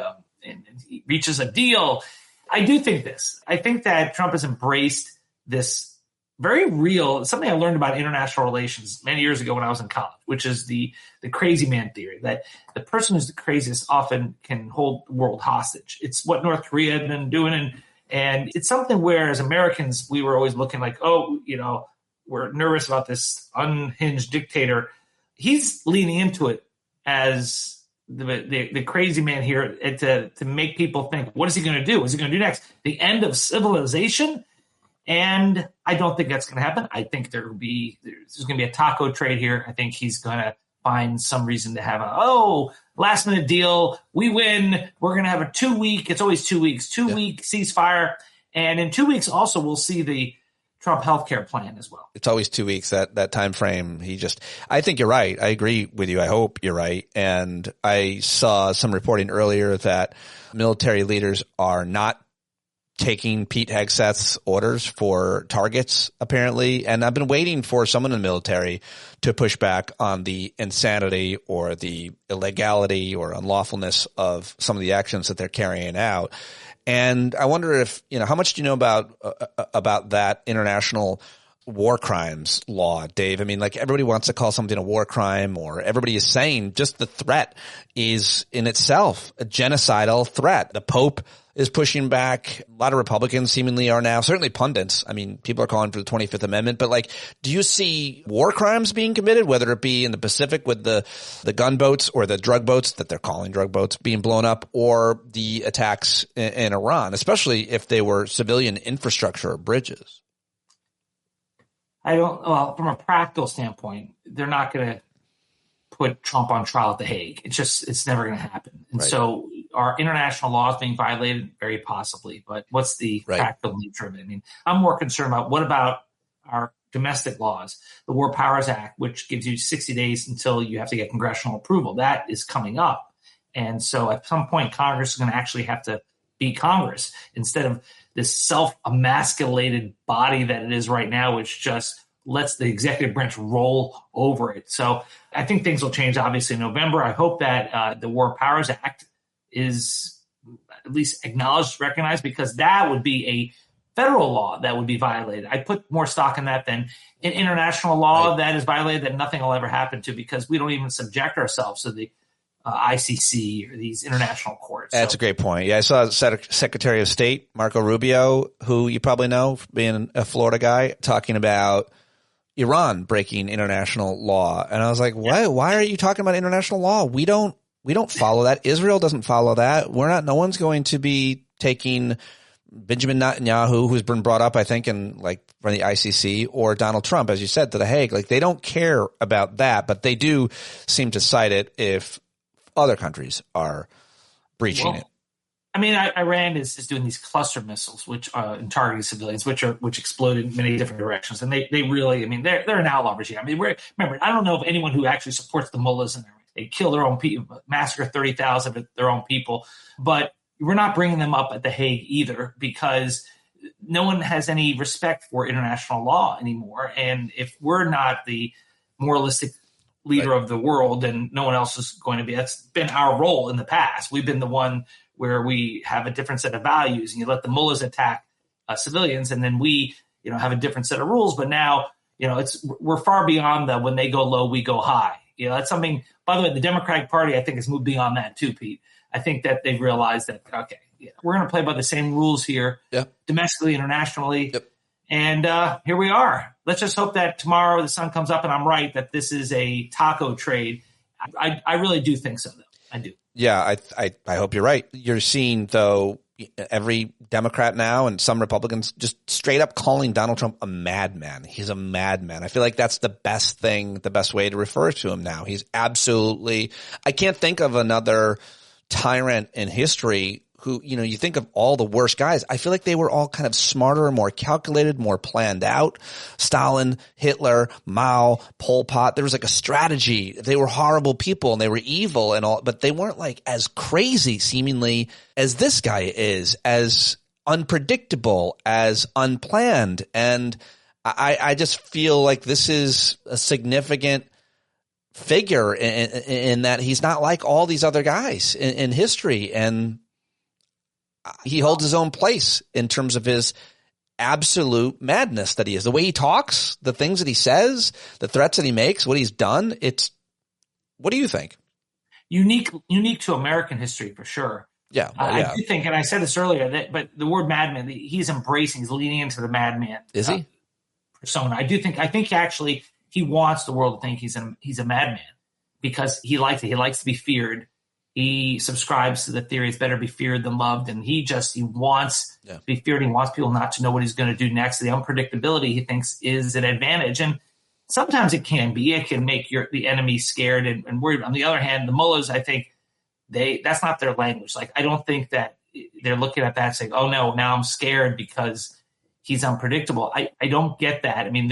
[SPEAKER 18] he reaches a deal. I do think this. I think that Trump has embraced this very real, something I learned about international relations many years ago when I was in college, which is the crazy man theory, that the person who's the craziest often can hold the world hostage. It's what North Korea had been doing. And it's something where as Americans, we were always looking like, we're nervous about this unhinged dictator. He's leaning into it as the crazy man here to make people think, what is he going to do? What is he going to do next? The end of civilization? And I don't think that's going to happen. I think there's going to be a taco trade here. I think he's going to find some reason to have last minute deal. We win. We're going to have a 2 week. It's always 2 weeks, 2 week ceasefire. And in 2 weeks also we'll see the Trump healthcare plan as well.
[SPEAKER 3] It's always 2 weeks, that time frame. I think you're right. I agree with you. I hope you're right. And I saw some reporting earlier that military leaders are not taking Pete Hegseth's orders for targets, apparently. And I've been waiting for someone in the military to push back on the insanity or the illegality or unlawfulness of some of the actions that they're carrying out. And I wonder if, how much do you know about that international war crimes law, Dave? I mean, like, everybody wants to call something a war crime, or everybody is saying just the threat is in itself a genocidal threat. The Pope is pushing back. A lot of Republicans seemingly are now, certainly pundits. I mean, people are calling for the 25th Amendment, but do you see war crimes being committed, whether it be in the Pacific with the gunboats or the drug boats that they're calling drug boats being blown up, or the attacks in Iran, especially if they were civilian infrastructure or bridges?
[SPEAKER 18] From a practical standpoint, they're not going to put Trump on trial at The Hague. It's never going to happen. And so are international laws being violated? Very possibly. But what's the practical nature of it? I mean, I'm more concerned about what about our domestic laws, the War Powers Act, which gives you 60 days until you have to get congressional approval. That is coming up. And so at some point, Congress is going to actually have to be Congress instead of this self-emasculated body that it is right now, which just lets the executive branch roll over it. So I think things will change, obviously, in November. I hope that the War Powers Act is at least acknowledged, recognized, because that would be a federal law that would be violated. I put more stock in that than in international law that is violated, that nothing will ever happen to, because we don't even subject ourselves to the ICC or these international courts.
[SPEAKER 3] That's a great point. Yeah, I saw Secretary of State Marco Rubio, who you probably know, being a Florida guy, talking about Iran breaking international law. And I was like, why are you talking about international law? We don't follow that. Israel doesn't follow that. No one's going to be taking Benjamin Netanyahu, who's been brought up, I think, from the ICC, or Donald Trump, as you said, to The Hague. They don't care about that, but they do seem to cite it if other countries are breaching it.
[SPEAKER 18] I mean, Iran is doing these cluster missiles, which and targeting civilians, which explode in many different directions, and they really, I mean, they're an outlaw regime. I mean, remember, I don't know of anyone who actually supports the mullahs, and they kill their own people, massacre 30,000 of their own people, but we're not bringing them up at The Hague either, because no one has any respect for international law anymore, and if we're not the moralistic leader of the world, and no one else is going to be. That's been our role in the past. We've been the one where we have a different set of values, and you let the mullahs attack civilians, and then we, have a different set of rules. But now, we're far beyond the when they go low, we go high. That's something. By the way, the Democratic Party, I think, has moved beyond that too, Pete. I think that they've realized that we're going to play by the same rules here, domestically, internationally. And here we are. Let's just hope that tomorrow the sun comes up and I'm right, that this is a taco trade I really do think so, though. I do.
[SPEAKER 3] Yeah, I hope you're right. You're seeing, though, every Democrat now and some Republicans just straight up calling Donald Trump a madman. He's a madman. I feel like that's the best way to refer to him now. He's absolutely – I can't think of another tyrant in history who, you think of all the worst guys. I feel like they were all kind of smarter, more calculated, more planned out. Stalin, Hitler, Mao, Pol Pot. There was like a strategy. They were horrible people and they were evil and all, but they weren't like as crazy seemingly as this guy is, as unpredictable, as unplanned. And I just feel like this is a significant figure in that he's not like all these other guys in history. And he holds his own place in terms of his absolute madness that he is. The way he talks, the things that he says, the threats that he makes, what he's done. What do you think?
[SPEAKER 18] Unique to American history for sure.
[SPEAKER 3] Yeah.
[SPEAKER 18] I do think, and I said this earlier, but the word madman, he's leaning into the madman.
[SPEAKER 3] Is he?
[SPEAKER 18] Persona. I think actually he wants the world to think he's a madman because he likes it. He likes to be feared. He subscribes to the theory it's better to be feared than loved, and he wants to be feared. He wants people not to know what he's going to do next. The unpredictability he thinks is an advantage, and sometimes it can be. It can make the enemy scared and worried. On the other hand, the mullahs, I think that's not their language. Like I don't think that they're looking at that saying, "Oh no, now I'm scared because he's unpredictable." I don't get that. I mean,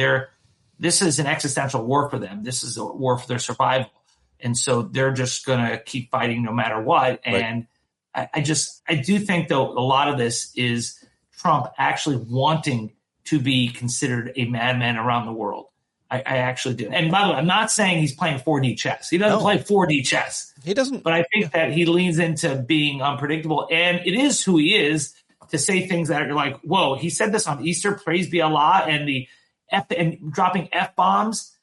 [SPEAKER 18] this is an existential war for them. This is a war for their survival. And so they're just going to keep fighting no matter what. And right. I do think, though, a lot of this is Trump actually wanting to be considered a madman around the world. I actually do. And by the way, I'm not saying he's playing 4D chess. He doesn't play 4D chess.
[SPEAKER 3] He doesn't.
[SPEAKER 18] But I think that he leans into being unpredictable. And it is who he is to say things that are like, whoa, he said this on Easter, praise be Allah, and dropping F-bombs.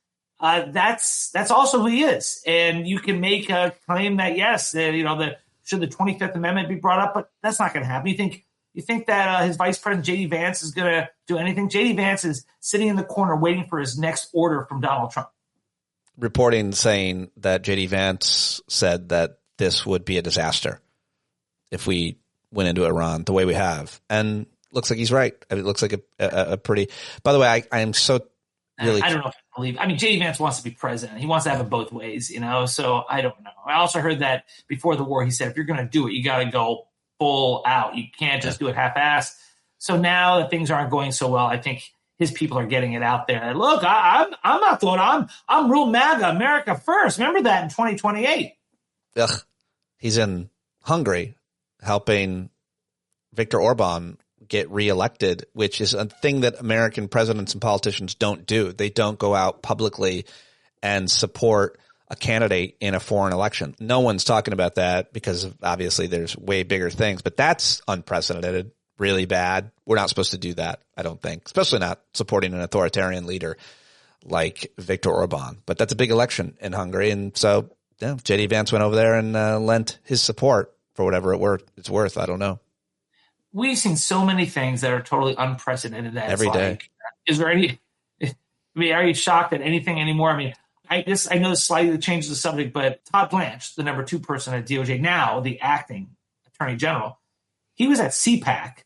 [SPEAKER 18] That's also who he is. And you can make a claim that, yes, should the 25th Amendment be brought up, but that's not going to happen. You think that his vice president, J.D. Vance, is going to do anything? J.D. Vance is sitting in the corner waiting for his next order from Donald Trump.
[SPEAKER 3] Reporting saying that J.D. Vance said that this would be a disaster if we went into Iran the way we have. And looks like he's right. I mean, it looks like a pretty – by the way, I am so really –
[SPEAKER 18] I don't know if I believe – I mean, J.D. Vance wants to be president. He wants to have it both ways, so I don't know. I also heard that before the war he said if you're going to do it, you got to go full out. You can't just do it half-assed. So now that things aren't going so well, I think his people are getting it out there. Look, I'm not doing it. I'm real MAGA, America first. Remember that in 2028.
[SPEAKER 3] Ugh. He's in Hungary helping Viktor Orban get reelected, which is a thing that American presidents and politicians don't do. They don't go out publicly and support a candidate in a foreign election. No one's talking about that because obviously there's way bigger things, but that's unprecedented, really bad. We're not supposed to do that, I don't think, especially not supporting an authoritarian leader like Viktor Orban. But that's a big election in Hungary. And so J.D. Vance went over there and lent his support for whatever it's worth. I don't know.
[SPEAKER 18] We've seen so many things that are totally unprecedented. That
[SPEAKER 3] every day.
[SPEAKER 18] Is there any? I mean, are you shocked at anything anymore? I mean, I know this slightly changes the subject, but Todd Blanche, the number 2 person at DOJ, now the acting attorney general, he was at CPAC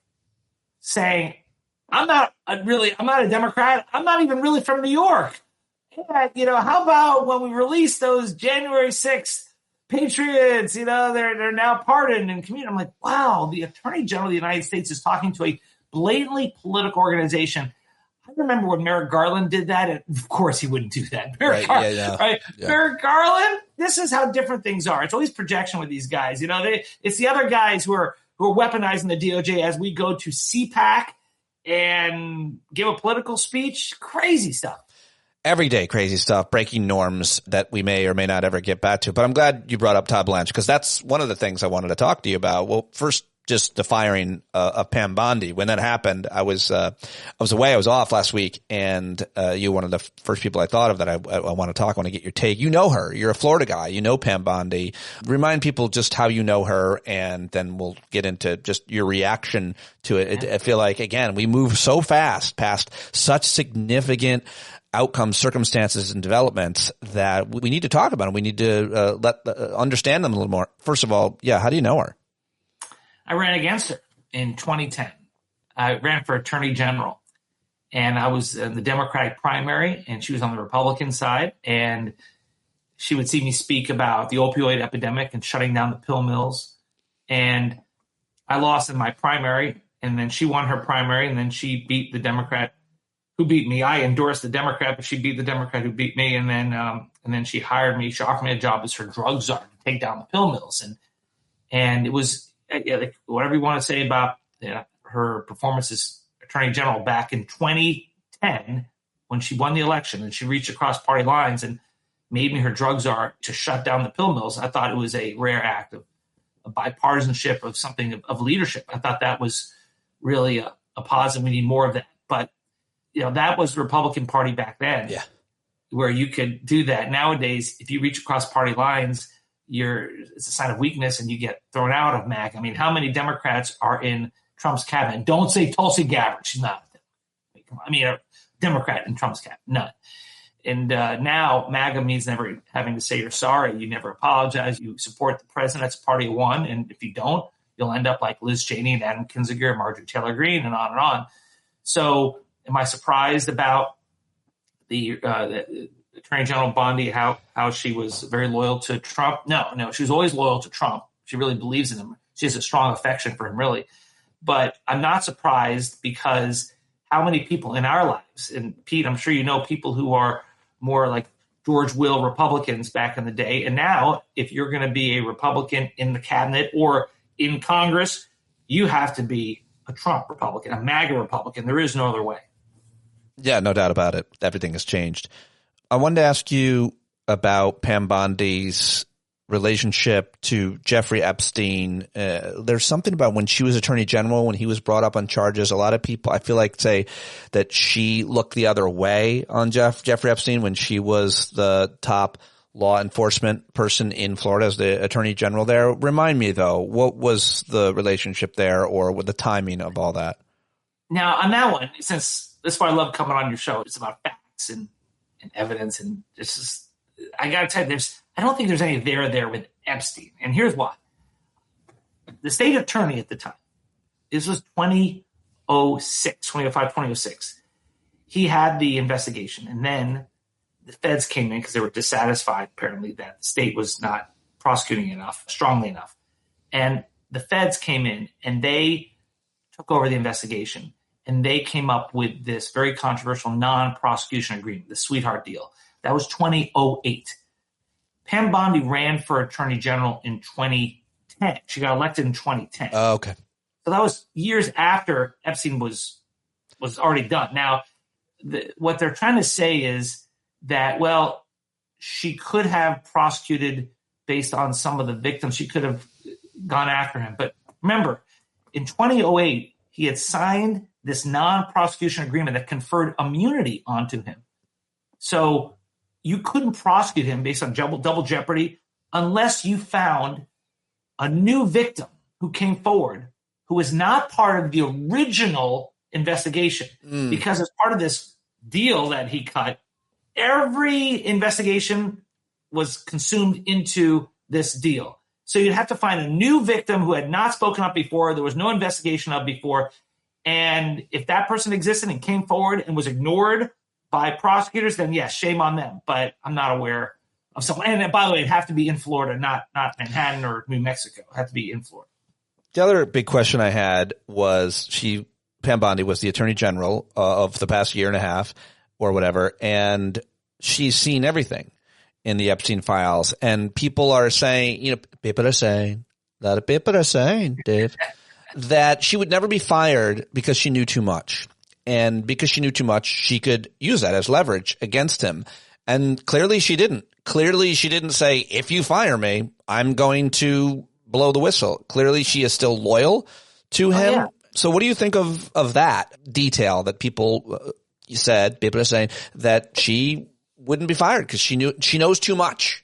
[SPEAKER 18] saying, "I'm not a Democrat. I'm not even really from New York. And, how about when we release those January 6th patriots, they're now pardoned and community." I'm like, wow, the Attorney General of the United States is talking to a blatantly political organization. I remember when Merrick Garland did that, and of course he wouldn't do that. Merrick Garland, this is how different things are. It's always projection with these guys. It's the other guys who are weaponizing the DOJ as we go to CPAC and give a political speech. Crazy stuff.
[SPEAKER 3] Everyday crazy stuff, breaking norms that we may or may not ever get back to. But I'm glad you brought up Todd Blanche because that's one of the things I wanted to talk to you about. Well, first, just the firing of Pam Bondi. When that happened, I was away. I was off last week, and you were one of the first people I thought of that I want to talk. I want to get your take. You know her. You're a Florida guy. You know Pam Bondi. Remind people just how you know her, and then we'll get into just your reaction to it. I feel like, again, we move so fast past such significant outcomes, circumstances, and developments that we need to talk about them. We need to understand them a little more. First of all, how do you know her?
[SPEAKER 18] I ran against her in 2010. I ran for attorney general, and I was in the Democratic primary, and she was on the Republican side. And she would see me speak about the opioid epidemic and shutting down the pill mills. And I lost in my primary, and then she won her primary, and then she beat the Democrat who beat me. I endorsed the Democrat, but she beat the Democrat who beat me. And then she hired me. She offered me a job as her drug czar to take down the pill mills. And it was, like, whatever you want to say about her performance as attorney general back in 2010 when she won the election and she reached across party lines and made me her drug czar to shut down the pill mills. I thought it was a rare act of bipartisanship, of something of leadership. I thought that was really a positive. We need more of that. But that was the Republican Party back then, where you could do that. Nowadays, if you reach across party lines, it's a sign of weakness and you get thrown out of MAGA. I mean, how many Democrats are in Trump's cabinet? Don't say Tulsi Gabbard. She's not. I mean, a Democrat in Trump's cabinet. None. And now MAGA means never having to say you're sorry. You never apologize. You support the president. That's party one. And if you don't, you'll end up like Liz Cheney and Adam Kinzinger, Marjorie Taylor Greene, and on and on. So am I surprised about the Attorney General Bondi, how she was very loyal to Trump? No, she was always loyal to Trump. She really believes in him. She has a strong affection for him, really. But I'm not surprised because how many people in our lives, and Pete, I'm sure you know people who are more like George Will Republicans back in the day. And now if you're going to be a Republican in the cabinet or in Congress, you have to be a Trump Republican, a MAGA Republican. There is no other way.
[SPEAKER 3] Yeah, no doubt about it. Everything has changed. I wanted to ask you about Pam Bondi's relationship to Jeffrey Epstein. There's something about when she was attorney general, when he was brought up on charges, a lot of people, I feel like, say that she looked the other way on Jeffrey Epstein when she was the top law enforcement person in Florida as the attorney general there. Remind me, though, what was the relationship there or with the timing of all that?
[SPEAKER 18] Now, on that one, since that's why I love coming on your show, it's about facts and evidence. And it's just, I got to tell you, I don't think there's any there with Epstein. And here's why. The state attorney at the time, this was 2006, he had the investigation. And then the feds came in because they were dissatisfied, apparently, that the state was not prosecuting strongly enough. And the feds came in and they took over the investigation. And they came up with this very controversial non-prosecution agreement, the sweetheart deal. That was 2008. Pam Bondi ran for attorney general in 2010. She got elected in 2010.
[SPEAKER 3] Oh, okay.
[SPEAKER 18] So that was years after Epstein was already done. Now, what they're trying to say is that, well, she could have prosecuted based on some of the victims. She could have gone after him. But remember, in 2008, he had signed this non-prosecution agreement that conferred immunity onto him. So you couldn't prosecute him based on double jeopardy unless you found a new victim who came forward who was not part of the original investigation. Because as part of this deal that he cut, every investigation was consumed into this deal. So you'd have to find a new victim who had not spoken up before, there was no investigation of before. And if that person existed and came forward and was ignored by prosecutors, then yes, shame on them. But I'm not aware of someone. And by the way, it'd have to be in Florida, not Manhattan or New Mexico. It'd have to be in Florida.
[SPEAKER 3] The other big question I had was Pam Bondi was the attorney general of the past year and a half or whatever, and she's seen everything in the Epstein files. And people are saying, a lot of people are saying, Dave, that she would never be fired because she knew too much. And because she knew too much, she could use that as leverage against him. And clearly she didn't. Clearly she didn't say, if you fire me, I'm going to blow the whistle. Clearly, she is still loyal to him.
[SPEAKER 4] Yeah.
[SPEAKER 3] So what do you think of that detail that people are saying that she wouldn't be fired because she knows too much?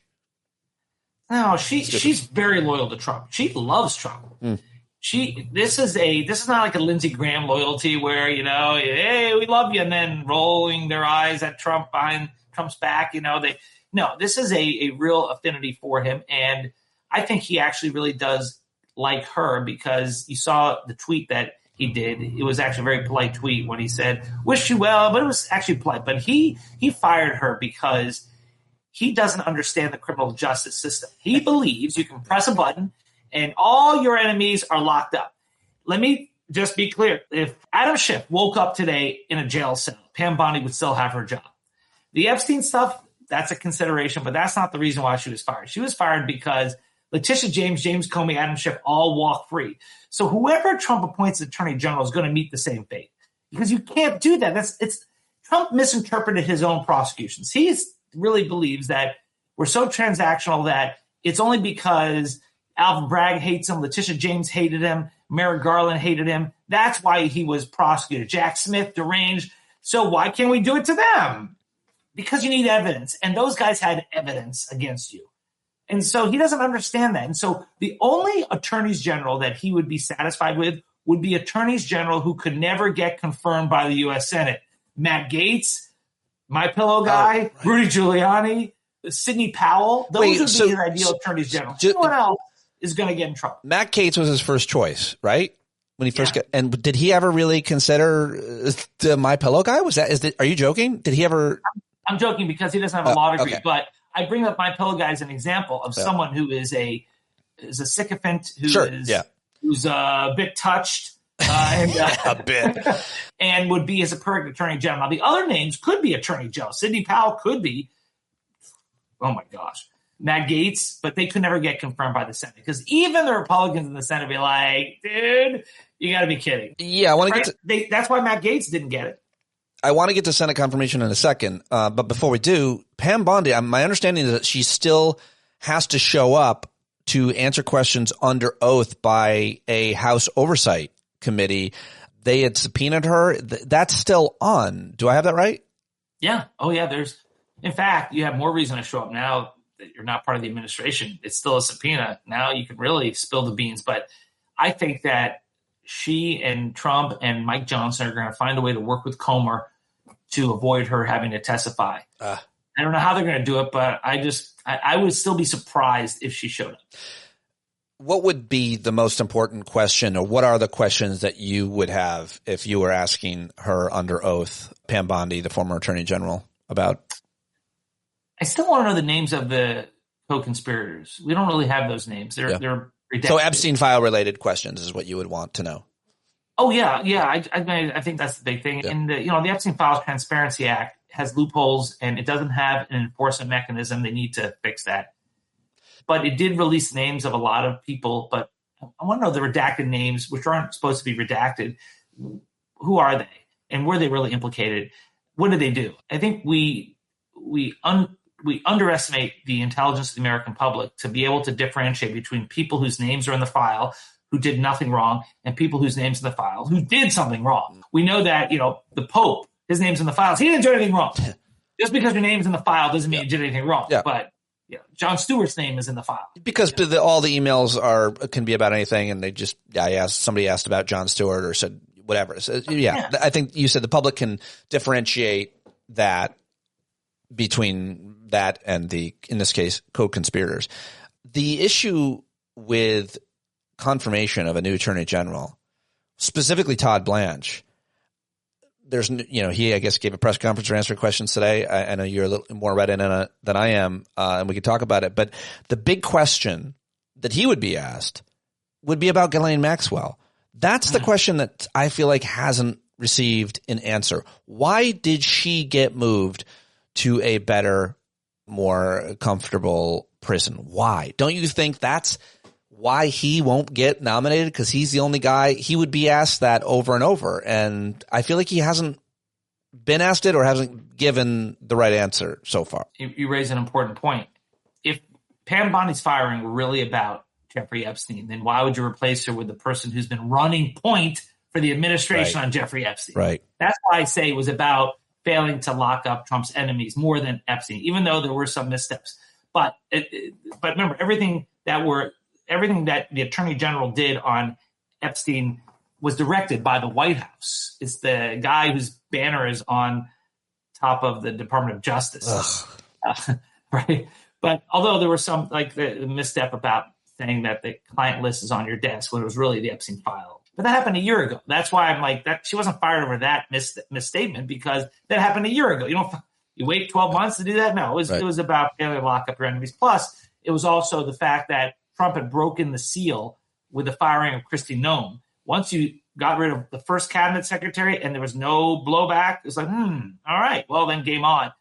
[SPEAKER 18] No, she's very loyal to Trump. She loves Trump. This is not like a Lindsey Graham loyalty where, hey, we love you, and then rolling their eyes at Trump behind Trump's back. This is a real affinity for him, and I think he actually really does like her, because you saw the tweet that he did. It was actually a very polite tweet when he said, "Wish you well," but it was actually polite. But he fired her because he doesn't understand the criminal justice system. He believes you can press a button and all your enemies are locked up. Let me just be clear. If Adam Schiff woke up today in a jail cell, Pam Bondi would still have her job. The Epstein stuff, that's a consideration, but that's not the reason why she was fired. She was fired because Letitia James, James Comey, Adam Schiff all walk free. So whoever Trump appoints as Attorney General is going to meet the same fate, because you can't do that. Trump misinterpreted his own prosecutions. He really believes that we're so transactional that it's only because Alvin Bragg hates him, Letitia James hated him, Merrick Garland hated him. That's why he was prosecuted. Jack Smith, deranged. So why can't we do it to them? Because you need evidence. And those guys had evidence against you. And so he doesn't understand that. And so the only attorneys general that he would be satisfied with would be attorneys general who could never get confirmed by the U.S. Senate. Matt Gaetz, My Pillow guy, right. Rudy Giuliani, Sidney Powell. Those would be his ideal attorneys general. Someone else is going to get in trouble.
[SPEAKER 3] Matt Gaetz was his first choice, right? When he first got, and did he ever really consider the My Pillow guy? Are you joking? Did he ever? I'm
[SPEAKER 18] joking because he doesn't have a law degree, but I bring up My Pillow guy as an example of someone who is a sycophant, who's a bit touched,
[SPEAKER 3] a bit,
[SPEAKER 18] and would be as a perfect attorney general. Now, the other names could be attorney general. Sidney Powell could be. Oh my gosh, Matt Gaetz, but they could never get confirmed by the Senate, because even the Republicans in the Senate be like, dude, you got to be kidding.
[SPEAKER 3] Yeah, I want to get to.
[SPEAKER 18] That's why Matt Gaetz didn't get it.
[SPEAKER 3] I want to get to Senate confirmation in a second, but before we do, Pam Bondi, my understanding is that she still has to show up to answer questions under oath by a House Oversight Committee. They had subpoenaed her. That's still on. Do I have that right?
[SPEAKER 18] Yeah. Oh, yeah. In fact, you have more reason to show up now that you're not part of the administration. It's still a subpoena. Now you can really spill the beans. But I think that she and Trump and Mike Johnson are going to find a way to work with Comer to avoid her having to testify. I don't know how they're going to do it, but I would still be surprised if she showed up.
[SPEAKER 3] What would be the most important question, or what are the questions that you would have if you were asking her under oath, Pam Bondi, the former Attorney General, about?
[SPEAKER 18] I still want to know the names of the co-conspirators. We don't really have those names. They're redacted.
[SPEAKER 3] So Epstein file related questions is what you would want to know.
[SPEAKER 18] Oh, yeah. I think that's the big thing. Yeah. And, the Epstein Files Transparency Act has loopholes, and it doesn't have an enforcement mechanism. They need to fix that. But it did release names of a lot of people. But I want to know the redacted names, which aren't supposed to be redacted. Who are they? And were they really implicated? What did they do? I think we underestimate the intelligence of the American public to be able to differentiate between people whose names are in the file who did nothing wrong and people whose names in the file who did something wrong. We know that, the Pope, his name's in the files. He didn't do anything wrong. Just because your name's in the file doesn't mean you did anything wrong. Yeah. But Jon Stewart's name is in the file.
[SPEAKER 3] Because all the emails can be about anything, and somebody asked about Jon Stewart or said whatever. So, I think you said the public can differentiate that between that and in this case, co-conspirators. The issue with confirmation of a new attorney general, specifically Todd Blanche, he, I guess, gave a press conference or answered questions today. I know you're a little more read in it than I am, and we could talk about it. But the big question that he would be asked would be about Ghislaine Maxwell. That's the question that I feel like hasn't received an answer. Why did she get moved to a better, more comfortable prison? Why? Don't you think that's why he won't get nominated? Because he's the only guy. He would be asked that over and over. And I feel like he hasn't been asked it or hasn't given the right answer so far.
[SPEAKER 18] You raise an important point. If Pam Bondi's firing were really about Jeffrey Epstein, then why would you replace her with the person who's been running point for the administration on Jeffrey Epstein?
[SPEAKER 3] Right.
[SPEAKER 18] That's why I say it was about failing to lock up Trump's enemies more than Epstein, even though there were some missteps. But remember, everything that the Attorney General did on Epstein was directed by the White House. It's the guy whose banner is on top of the Department of Justice. Right. But although there was some like the misstep about saying that the client list is on your desk when it was really the Epstein file. But that happened a year ago. That's why I'm like that. She wasn't fired over that misstatement because that happened a year ago. You wait 12 months to do that? No, it was about failing to lock up your enemies. Plus, it was also the fact that Trump had broken the seal with the firing of Kristi Noem. Once you got rid of the first cabinet secretary and there was no blowback, it's like, all right, well, then game on.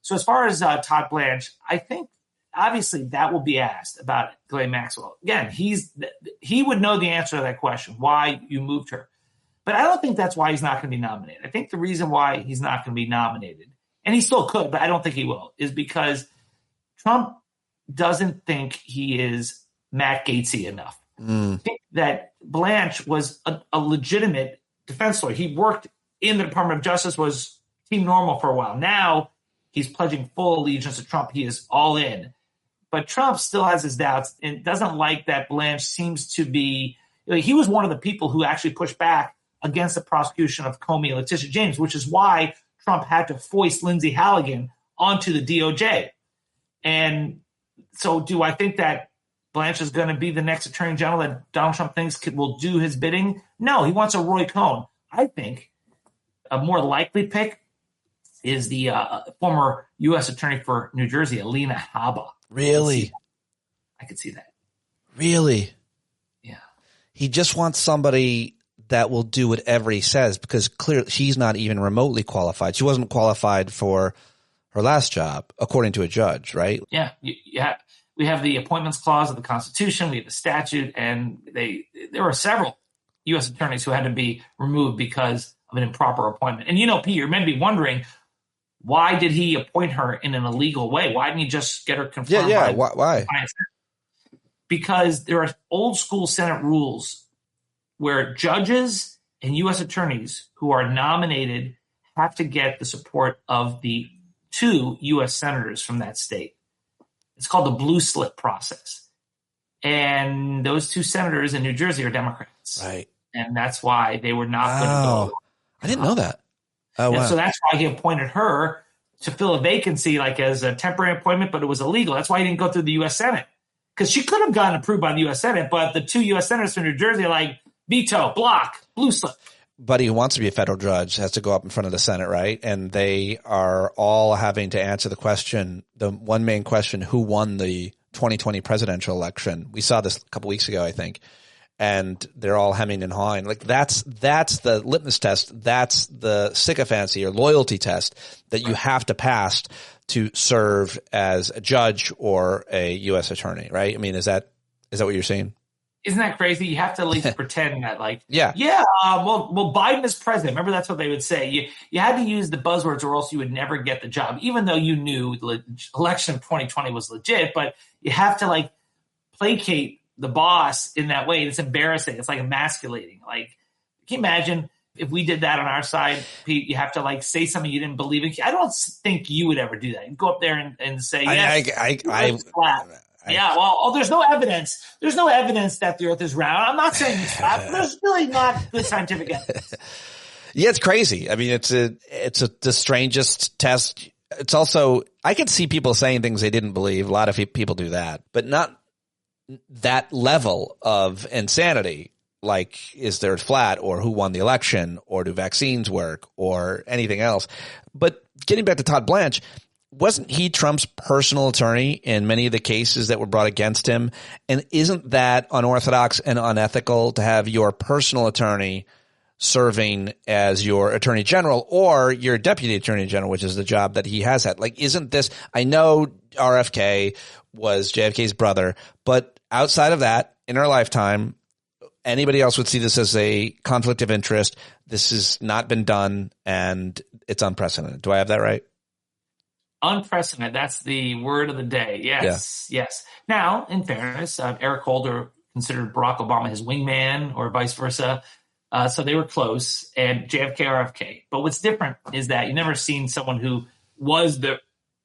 [SPEAKER 18] So as far as Todd Blanche, I think obviously that will be asked about Ghislaine Maxwell. Again, he would know the answer to that question, why you moved her. But I don't think that's why he's not going to be nominated. I think the reason why he's not going to be nominated, and he still could, but I don't think he will, is because Trump doesn't think he is Matt Gatesy enough. I think that Blanche was a legitimate defense lawyer. He worked in the Department of Justice, was Team Normal for a while. Now he's pledging full allegiance to Trump. He is all in. But Trump still has his doubts and doesn't like that Blanche seems to be he was one of the people who actually pushed back against the prosecution of Comey and Letitia James, which is why Trump had to foist Lindsey Halligan onto the DOJ. And so do I think that Blanche is going to be the next attorney general that Donald Trump thinks will do his bidding? No, he wants a Roy Cohn. I think a more likely pick is the former U.S. attorney for New Jersey, Alina Habba.
[SPEAKER 3] Really?
[SPEAKER 18] I could see that.
[SPEAKER 3] Really?
[SPEAKER 18] Yeah.
[SPEAKER 3] He just wants somebody that will do whatever he says because clearly she's not even remotely qualified. She wasn't qualified for her last job, according to a judge, right?
[SPEAKER 18] Yeah. We have the appointments clause of the Constitution. We have the statute, and there were several U.S. attorneys who had to be removed because of an improper appointment. And Pete, you're meant to be wondering, why did he appoint her in an illegal way? Why didn't he just get her confirmed?
[SPEAKER 3] Yeah. Why?
[SPEAKER 18] Because there are old school Senate rules where judges and U.S. attorneys who are nominated have to get the support of the 2 U.S. senators from that state. It's called the blue slip process. And those 2 senators in New Jersey are Democrats.
[SPEAKER 3] Right.
[SPEAKER 18] And that's why they were not going to go.
[SPEAKER 3] I didn't know that. Oh, wow.
[SPEAKER 18] So that's why he appointed her to fill a vacancy like as a temporary appointment, but it was illegal. That's why he didn't go through the U.S. Senate. Because she could have gotten approved by the U.S. Senate, but the 2 U.S. senators from New Jersey are like, veto, block, blue slip.
[SPEAKER 3] Buddy who wants to be a federal judge has to go up in front of the Senate, right? And they are all having to answer the question, the one main question, who won the 2020 presidential election? We saw this a couple weeks ago, I think. And they're all hemming and hawing. Like that's the litmus test. That's the sycophancy or loyalty test that you have to pass to serve as a judge or a U.S. attorney, right? I mean, is that what you're saying?
[SPEAKER 18] Isn't that crazy? You have to at least pretend that, like,
[SPEAKER 3] well,
[SPEAKER 18] Biden is president. Remember, that's what they would say. You had to use the buzzwords, or else you would never get the job, even though you knew the election of 2020 was legit. But you have to like placate the boss in that way. It's embarrassing. It's like emasculating. Like, can you imagine if we did that on our side, Pete? You have to like say something you didn't believe in. I don't think you would ever do that. You'd go up there and say, yes, flat. Yeah, well, there's no evidence. There's no evidence that the Earth is round. I'm not saying it's flat, but there's really not good scientific evidence.
[SPEAKER 3] Yeah, it's crazy. I mean, it's the strangest test. It's also, I could see people saying things they didn't believe. A lot of people do that, but not that level of insanity. Like, is there flat, or who won the election, or do vaccines work, or anything else? But getting back to Todd Blanche, wasn't he Trump's personal attorney in many of the cases that were brought against him? And isn't that unorthodox and unethical to have your personal attorney serving as your attorney general or your deputy attorney general, which is the job that he has had? Like, isn't this, I know RFK was JFK's brother, but outside of that, in our lifetime, anybody else would see this as a conflict of interest. This has not been done, and it's unprecedented. Do I have that right?
[SPEAKER 18] Unprecedented. That's the word of the day. Yes. Now, in fairness, Eric Holder considered Barack Obama his wingman or vice versa. So they were close, and JFK, RFK. But what's different is that you've never seen someone who was the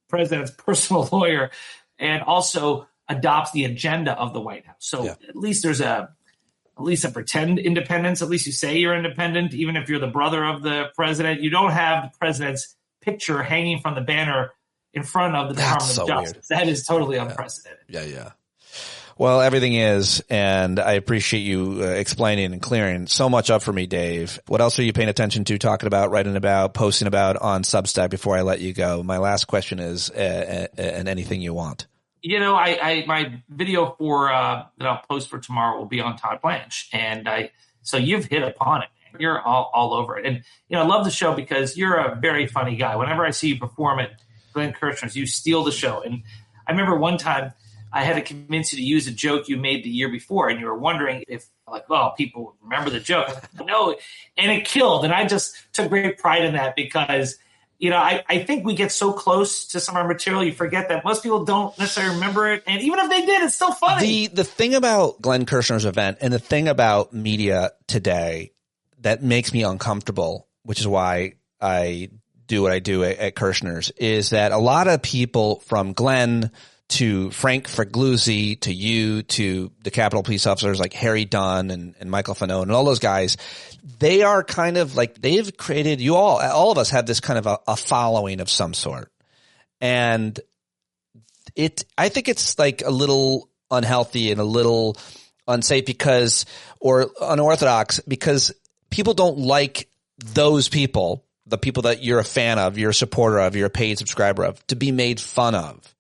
[SPEAKER 18] president's personal lawyer and also adopts the agenda of the White House. So at least there's a pretend independence. At least you say you're independent, even if you're the brother of the president. You don't have the president's picture hanging from the banner in front of the Department of Justice. Weird. That is totally unprecedented.
[SPEAKER 3] Yeah. Well, everything is, and I appreciate you explaining and clearing so much up for me, Dave. What else are you paying attention to, talking about, writing about, posting about on Substack before I let you go? My last question is, and anything you want.
[SPEAKER 18] My video for that I'll post for tomorrow will be on Todd Blanche, and so you've hit upon it. Man. You're all over it, and I love the show because you're a very funny guy. Whenever I see you perform at Glenn Kirshner's, you steal the show. And I remember one time I had to convince you to use a joke you made the year before, and you were wondering if, people remember the joke. No, and it killed, and I just took great pride in that because. I think we get so close to some of our material, you forget that most people don't necessarily remember it. And even if they did, it's still funny.
[SPEAKER 3] The thing about Glenn Kirshner's event and the thing about media today that makes me uncomfortable, which is why I do what I do at Kirshner's, is that a lot of people from Glenn to Frank Fragluzzi to you to the Capitol Police officers like Harry Dunn and Michael Fanone and all those guys, they are kind of like they've created all of us have this kind of a following of some sort. And I think it's like a little unhealthy and a little unsafe or unorthodox because people don't like those people, the people that you're a fan of, you're a supporter of, you're a paid subscriber of, to be made fun of.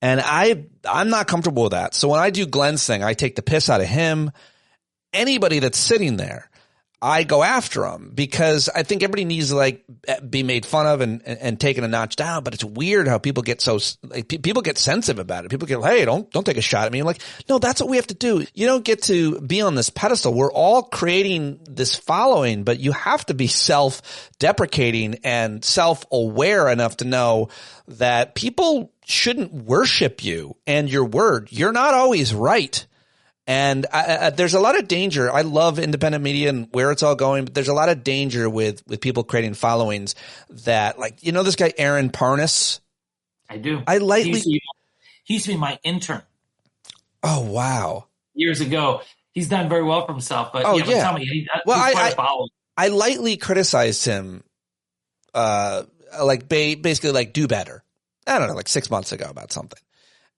[SPEAKER 3] And I'm not comfortable with that. So when I do Glenn's thing, I take the piss out of him. Anybody that's sitting there, I go after them because I think everybody needs to be made fun of and taken a notch down. But it's weird how people get people get sensitive about it. People get, hey, don't take a shot at me. I'm like, no, that's what we have to do. You don't get to be on this pedestal. We're all creating this following, but you have to be self-deprecating and self-aware enough to know that people shouldn't worship you and your word. You're not always right. And there's a lot of danger. I love independent media and where it's all going, but there's a lot of danger with people creating followings that, this guy, Aaron Parnas.
[SPEAKER 18] I do.
[SPEAKER 3] He
[SPEAKER 18] used to be my intern.
[SPEAKER 3] Oh, wow.
[SPEAKER 18] Years ago. He's done very well for himself, but, but tell me, he's quite a follower.
[SPEAKER 3] I lightly criticized him, basically do better. I don't know, 6 months ago about something.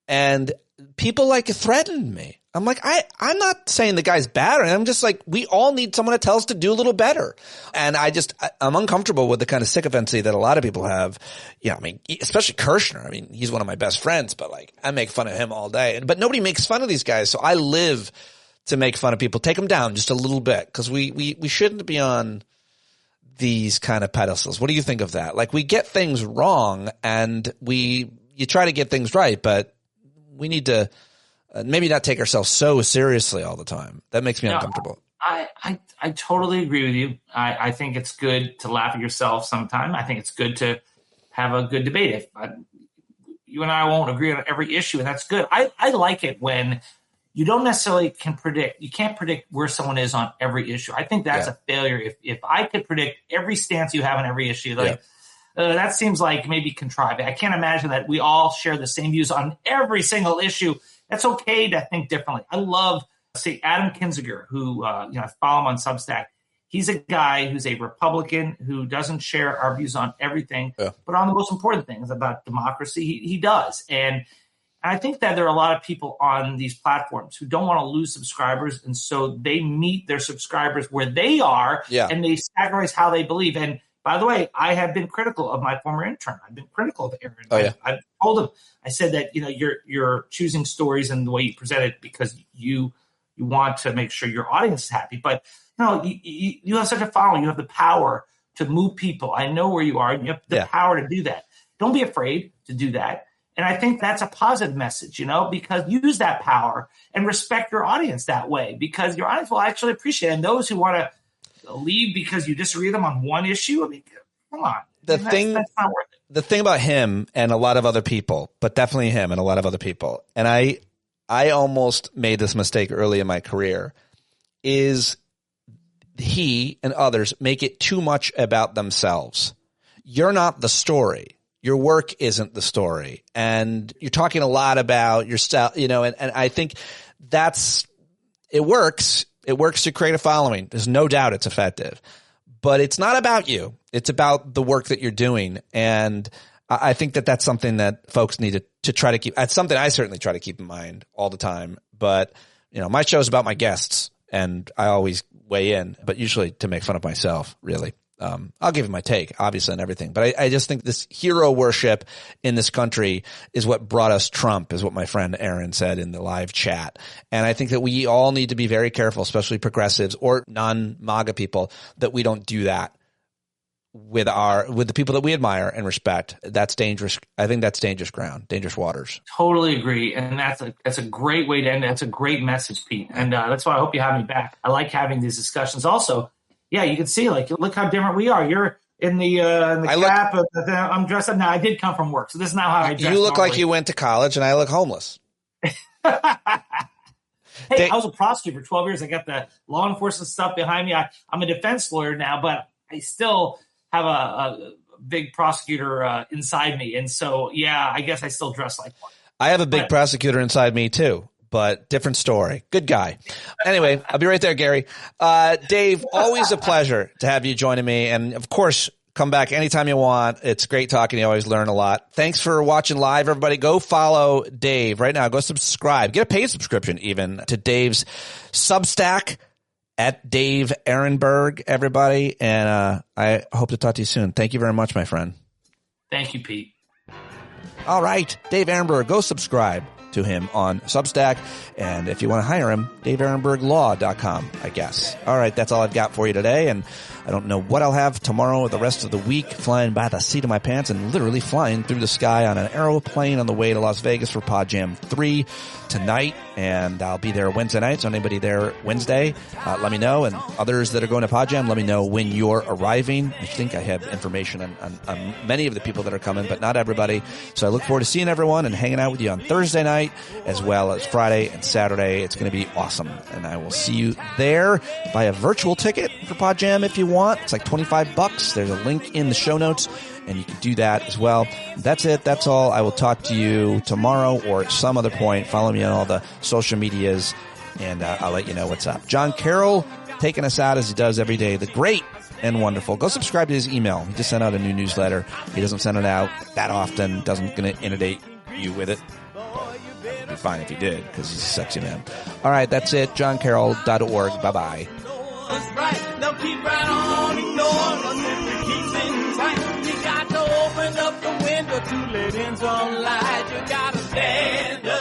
[SPEAKER 3] And people threatened me. I'm like, I'm not saying the guy's bad. I'm just we all need someone to tell us to do a little better. And I'm uncomfortable with the kind of sycophancy that a lot of people have. Yeah, I mean, especially Kirshner. I mean, he's one of my best friends, but I make fun of him all day. But nobody makes fun of these guys. So I live to make fun of people. Take them down just a little bit because we shouldn't be on these kind of pedestals. What do you think of that? We get things wrong and you try to get things right, but we need to maybe not take ourselves so seriously all the time. That makes me uncomfortable.
[SPEAKER 18] I totally agree with you. I think it's good to laugh at yourself sometime. I think it's good to have a good debate. You and I won't agree on every issue, and that's good. I like it when you don't necessarily you can't predict where someone is on every issue. I think that's a failure. If I could predict every stance you have on every issue, that seems like maybe contrived. I can't imagine that we all share the same views on every single issue. That's okay to think differently. I love, say, Adam Kinzinger, who I follow him on Substack. He's a guy who's a Republican who doesn't share our views on everything, but on the most important things about democracy, he does. And I think that there are a lot of people on these platforms who don't want to lose subscribers, and so they meet their subscribers where they are, and they sacrifice how they believe. And by the way, I have been critical of my former intern. I've been critical of Aaron. I've told him, I said that you're choosing stories and the way you present it because you want to make sure your audience is happy. But you have such a following. You have the power to move people. I know where you are, and you have the power to do that. Don't be afraid to do that. And I think that's a positive message, because use that power and respect your audience that way, because your audience will actually appreciate it. And those who want to leave because you disagree with them on one issue, I mean, come on.
[SPEAKER 3] That's not
[SPEAKER 18] worth it.
[SPEAKER 3] the thing about him and a lot of other people, but definitely him and a lot of other people, and I almost made this mistake early in my career, is he and others make it too much about themselves. You're not the story. Your work isn't the story. And you're talking a lot about yourself, and I think it works. It works to create a following. There's no doubt it's effective. But it's not about you. It's about the work that you're doing. And I think that that's something that folks need to try to keep. It's something I certainly try to keep in mind all the time. But, my show is about my guests, and I always weigh in, but usually to make fun of myself, really. I'll give you my take, obviously, and everything. But I just think this hero worship in this country is what brought us Trump, is what my friend Aaron said in the live chat. And I think that we all need to be very careful, especially progressives or non-MAGA people, that we don't do that with the people that we admire and respect. That's dangerous. I think that's dangerous ground, dangerous waters.
[SPEAKER 18] Totally agree. And that's a great way to end it. That's a great message, Pete. And that's why I hope you have me back. I like having these discussions. Also, yeah, you can see, look how different we are. You're in the cap. I'm dressed up now. I did come from work, so this is not how I dress.
[SPEAKER 3] You look
[SPEAKER 18] normally.
[SPEAKER 3] like you went to college, and I look homeless.
[SPEAKER 18] Hey, I was a prosecutor for 12 years. I got the law enforcement stuff behind me. I'm a defense lawyer now, but I still have a big prosecutor inside me. And so, yeah, I guess I still dress like one.
[SPEAKER 3] I have a big prosecutor inside me, too. But different story. Good guy. Anyway, I'll be right there, Gary. Dave, always a pleasure to have you joining me. And, of course, come back anytime you want. It's great talking. You always learn a lot. Thanks for watching live, everybody. Go follow Dave right now. Go subscribe. Get a paid subscription even to Dave's Substack at Dave Aronberg, everybody. And I hope to talk to you soon. Thank you very much, my friend.
[SPEAKER 18] Thank you, Pete.
[SPEAKER 3] All right. Dave Aronberg, go subscribe to him on Substack. And if you want to hire him, DaveAronbergLaw.com, I guess. All right, that's all I've got for you today. And I don't know what I'll have tomorrow or the rest of the week, flying by the seat of my pants and literally flying through the sky on an aeroplane on the way to Las Vegas for Podjam 3 tonight. And I'll be there Wednesday night. So anybody there Wednesday, let me know. And others that are going to Podjam, let me know when you're arriving. I think I have information on many of the people that are coming, but not everybody. So I look forward to seeing everyone and hanging out with you on Thursday night as well as Friday and Saturday. It's going to be awesome. And I will see you there. Buy a virtual ticket for Podjam if you want. It's like $25. There's a link in the show notes, and you can do that as well. That's it. That's all. I will talk to you tomorrow or at some other point. Follow me on all the social medias, and I'll let you know what's up. John Carroll taking us out as he does every day. The great and wonderful. Go subscribe to his email. He just sent out a new newsletter. He doesn't send it out that often. Doesn't going to inundate you with it. It'd be fine if he did, because he's a sexy man. All right, that's it. JohnCarroll.org. Bye-bye.
[SPEAKER 2] They'll keep right on ignoring us if we keep things right. You got to open up the window to let in some light. You got to stand up.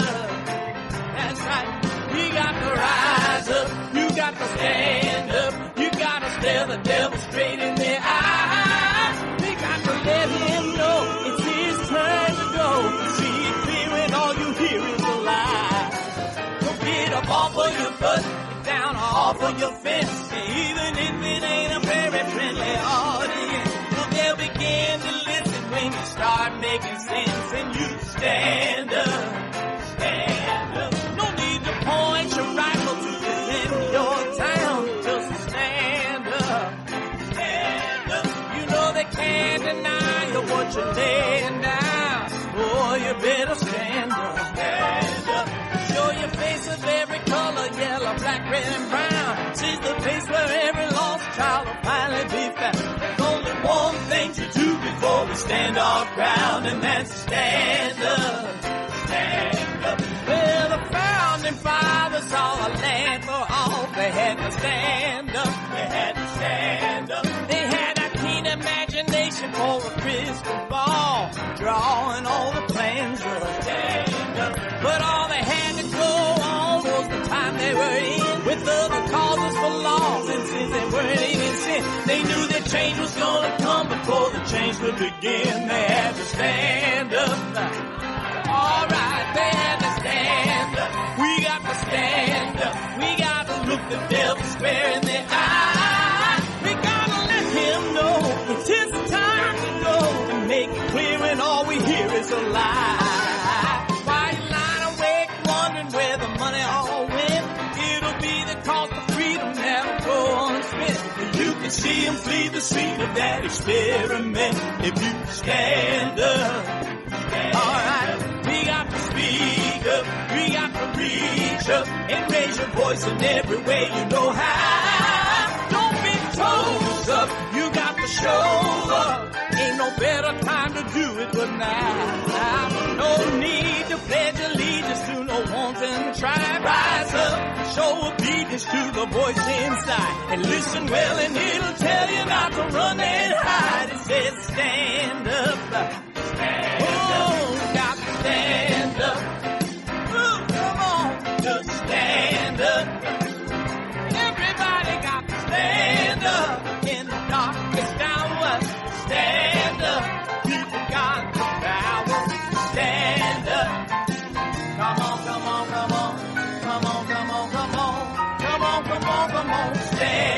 [SPEAKER 2] That's right. We got to rise up. You got to stand up. You got to stare the devil straight in the eye. We got to let him know it's his turn to go. See it clear when all you hear is a lie. So get up off of your butt, down off of your fence. Even if it ain't a very friendly audience, well, they'll begin to listen when you start making sense. And you stand up, stand up. No need to point your rifle to defend your town. Just stand up, stand up. You know they can't deny you what you're laying down. Oh, you better stand up, stand up. Show your face of every color, yellow, black, red, and brown. See the place where every lost child will finally be found. There's only one thing to do before we stand our ground, and that's stand up, stand up. Well, the founding fathers saw a land for all. They had to stand up, they had to stand up. They had a keen imagination for a crystal ball, drawing all the plans of stand up. But all they had to go on was the time they were in, with other causes for laws, and since they weren't even sin, they knew that change was gonna come before the change would begin. They had to stand up. All right, they had to stand up. We got to stand up. We got to look the devil square in the eye. We gotta let him know it's his time to go and make it clear is a lie. Why you lying awake wondering where the money all went? It'll be the cost of freedom never go unspent. You can see him flee the scene of that experiment if you stand up. Alright, we got to speak up, we got to reach up and raise your voice in every way you know how. Don't be toes up, you got to show up. Ain't no better time to do it but now. No need to pledge allegiance to no wanton tribe. Rise up, show obedience to the voice inside. And listen well and it'll tell you not to run and hide. It says stand up. Got to stand up. Ooh, come on, just stand up. Everybody got to stand up in the darkest hour. Stand up. People got the power. Stand up. Come on, come on, come on. Come on, come on, come on. Come on, come on, come on. Stand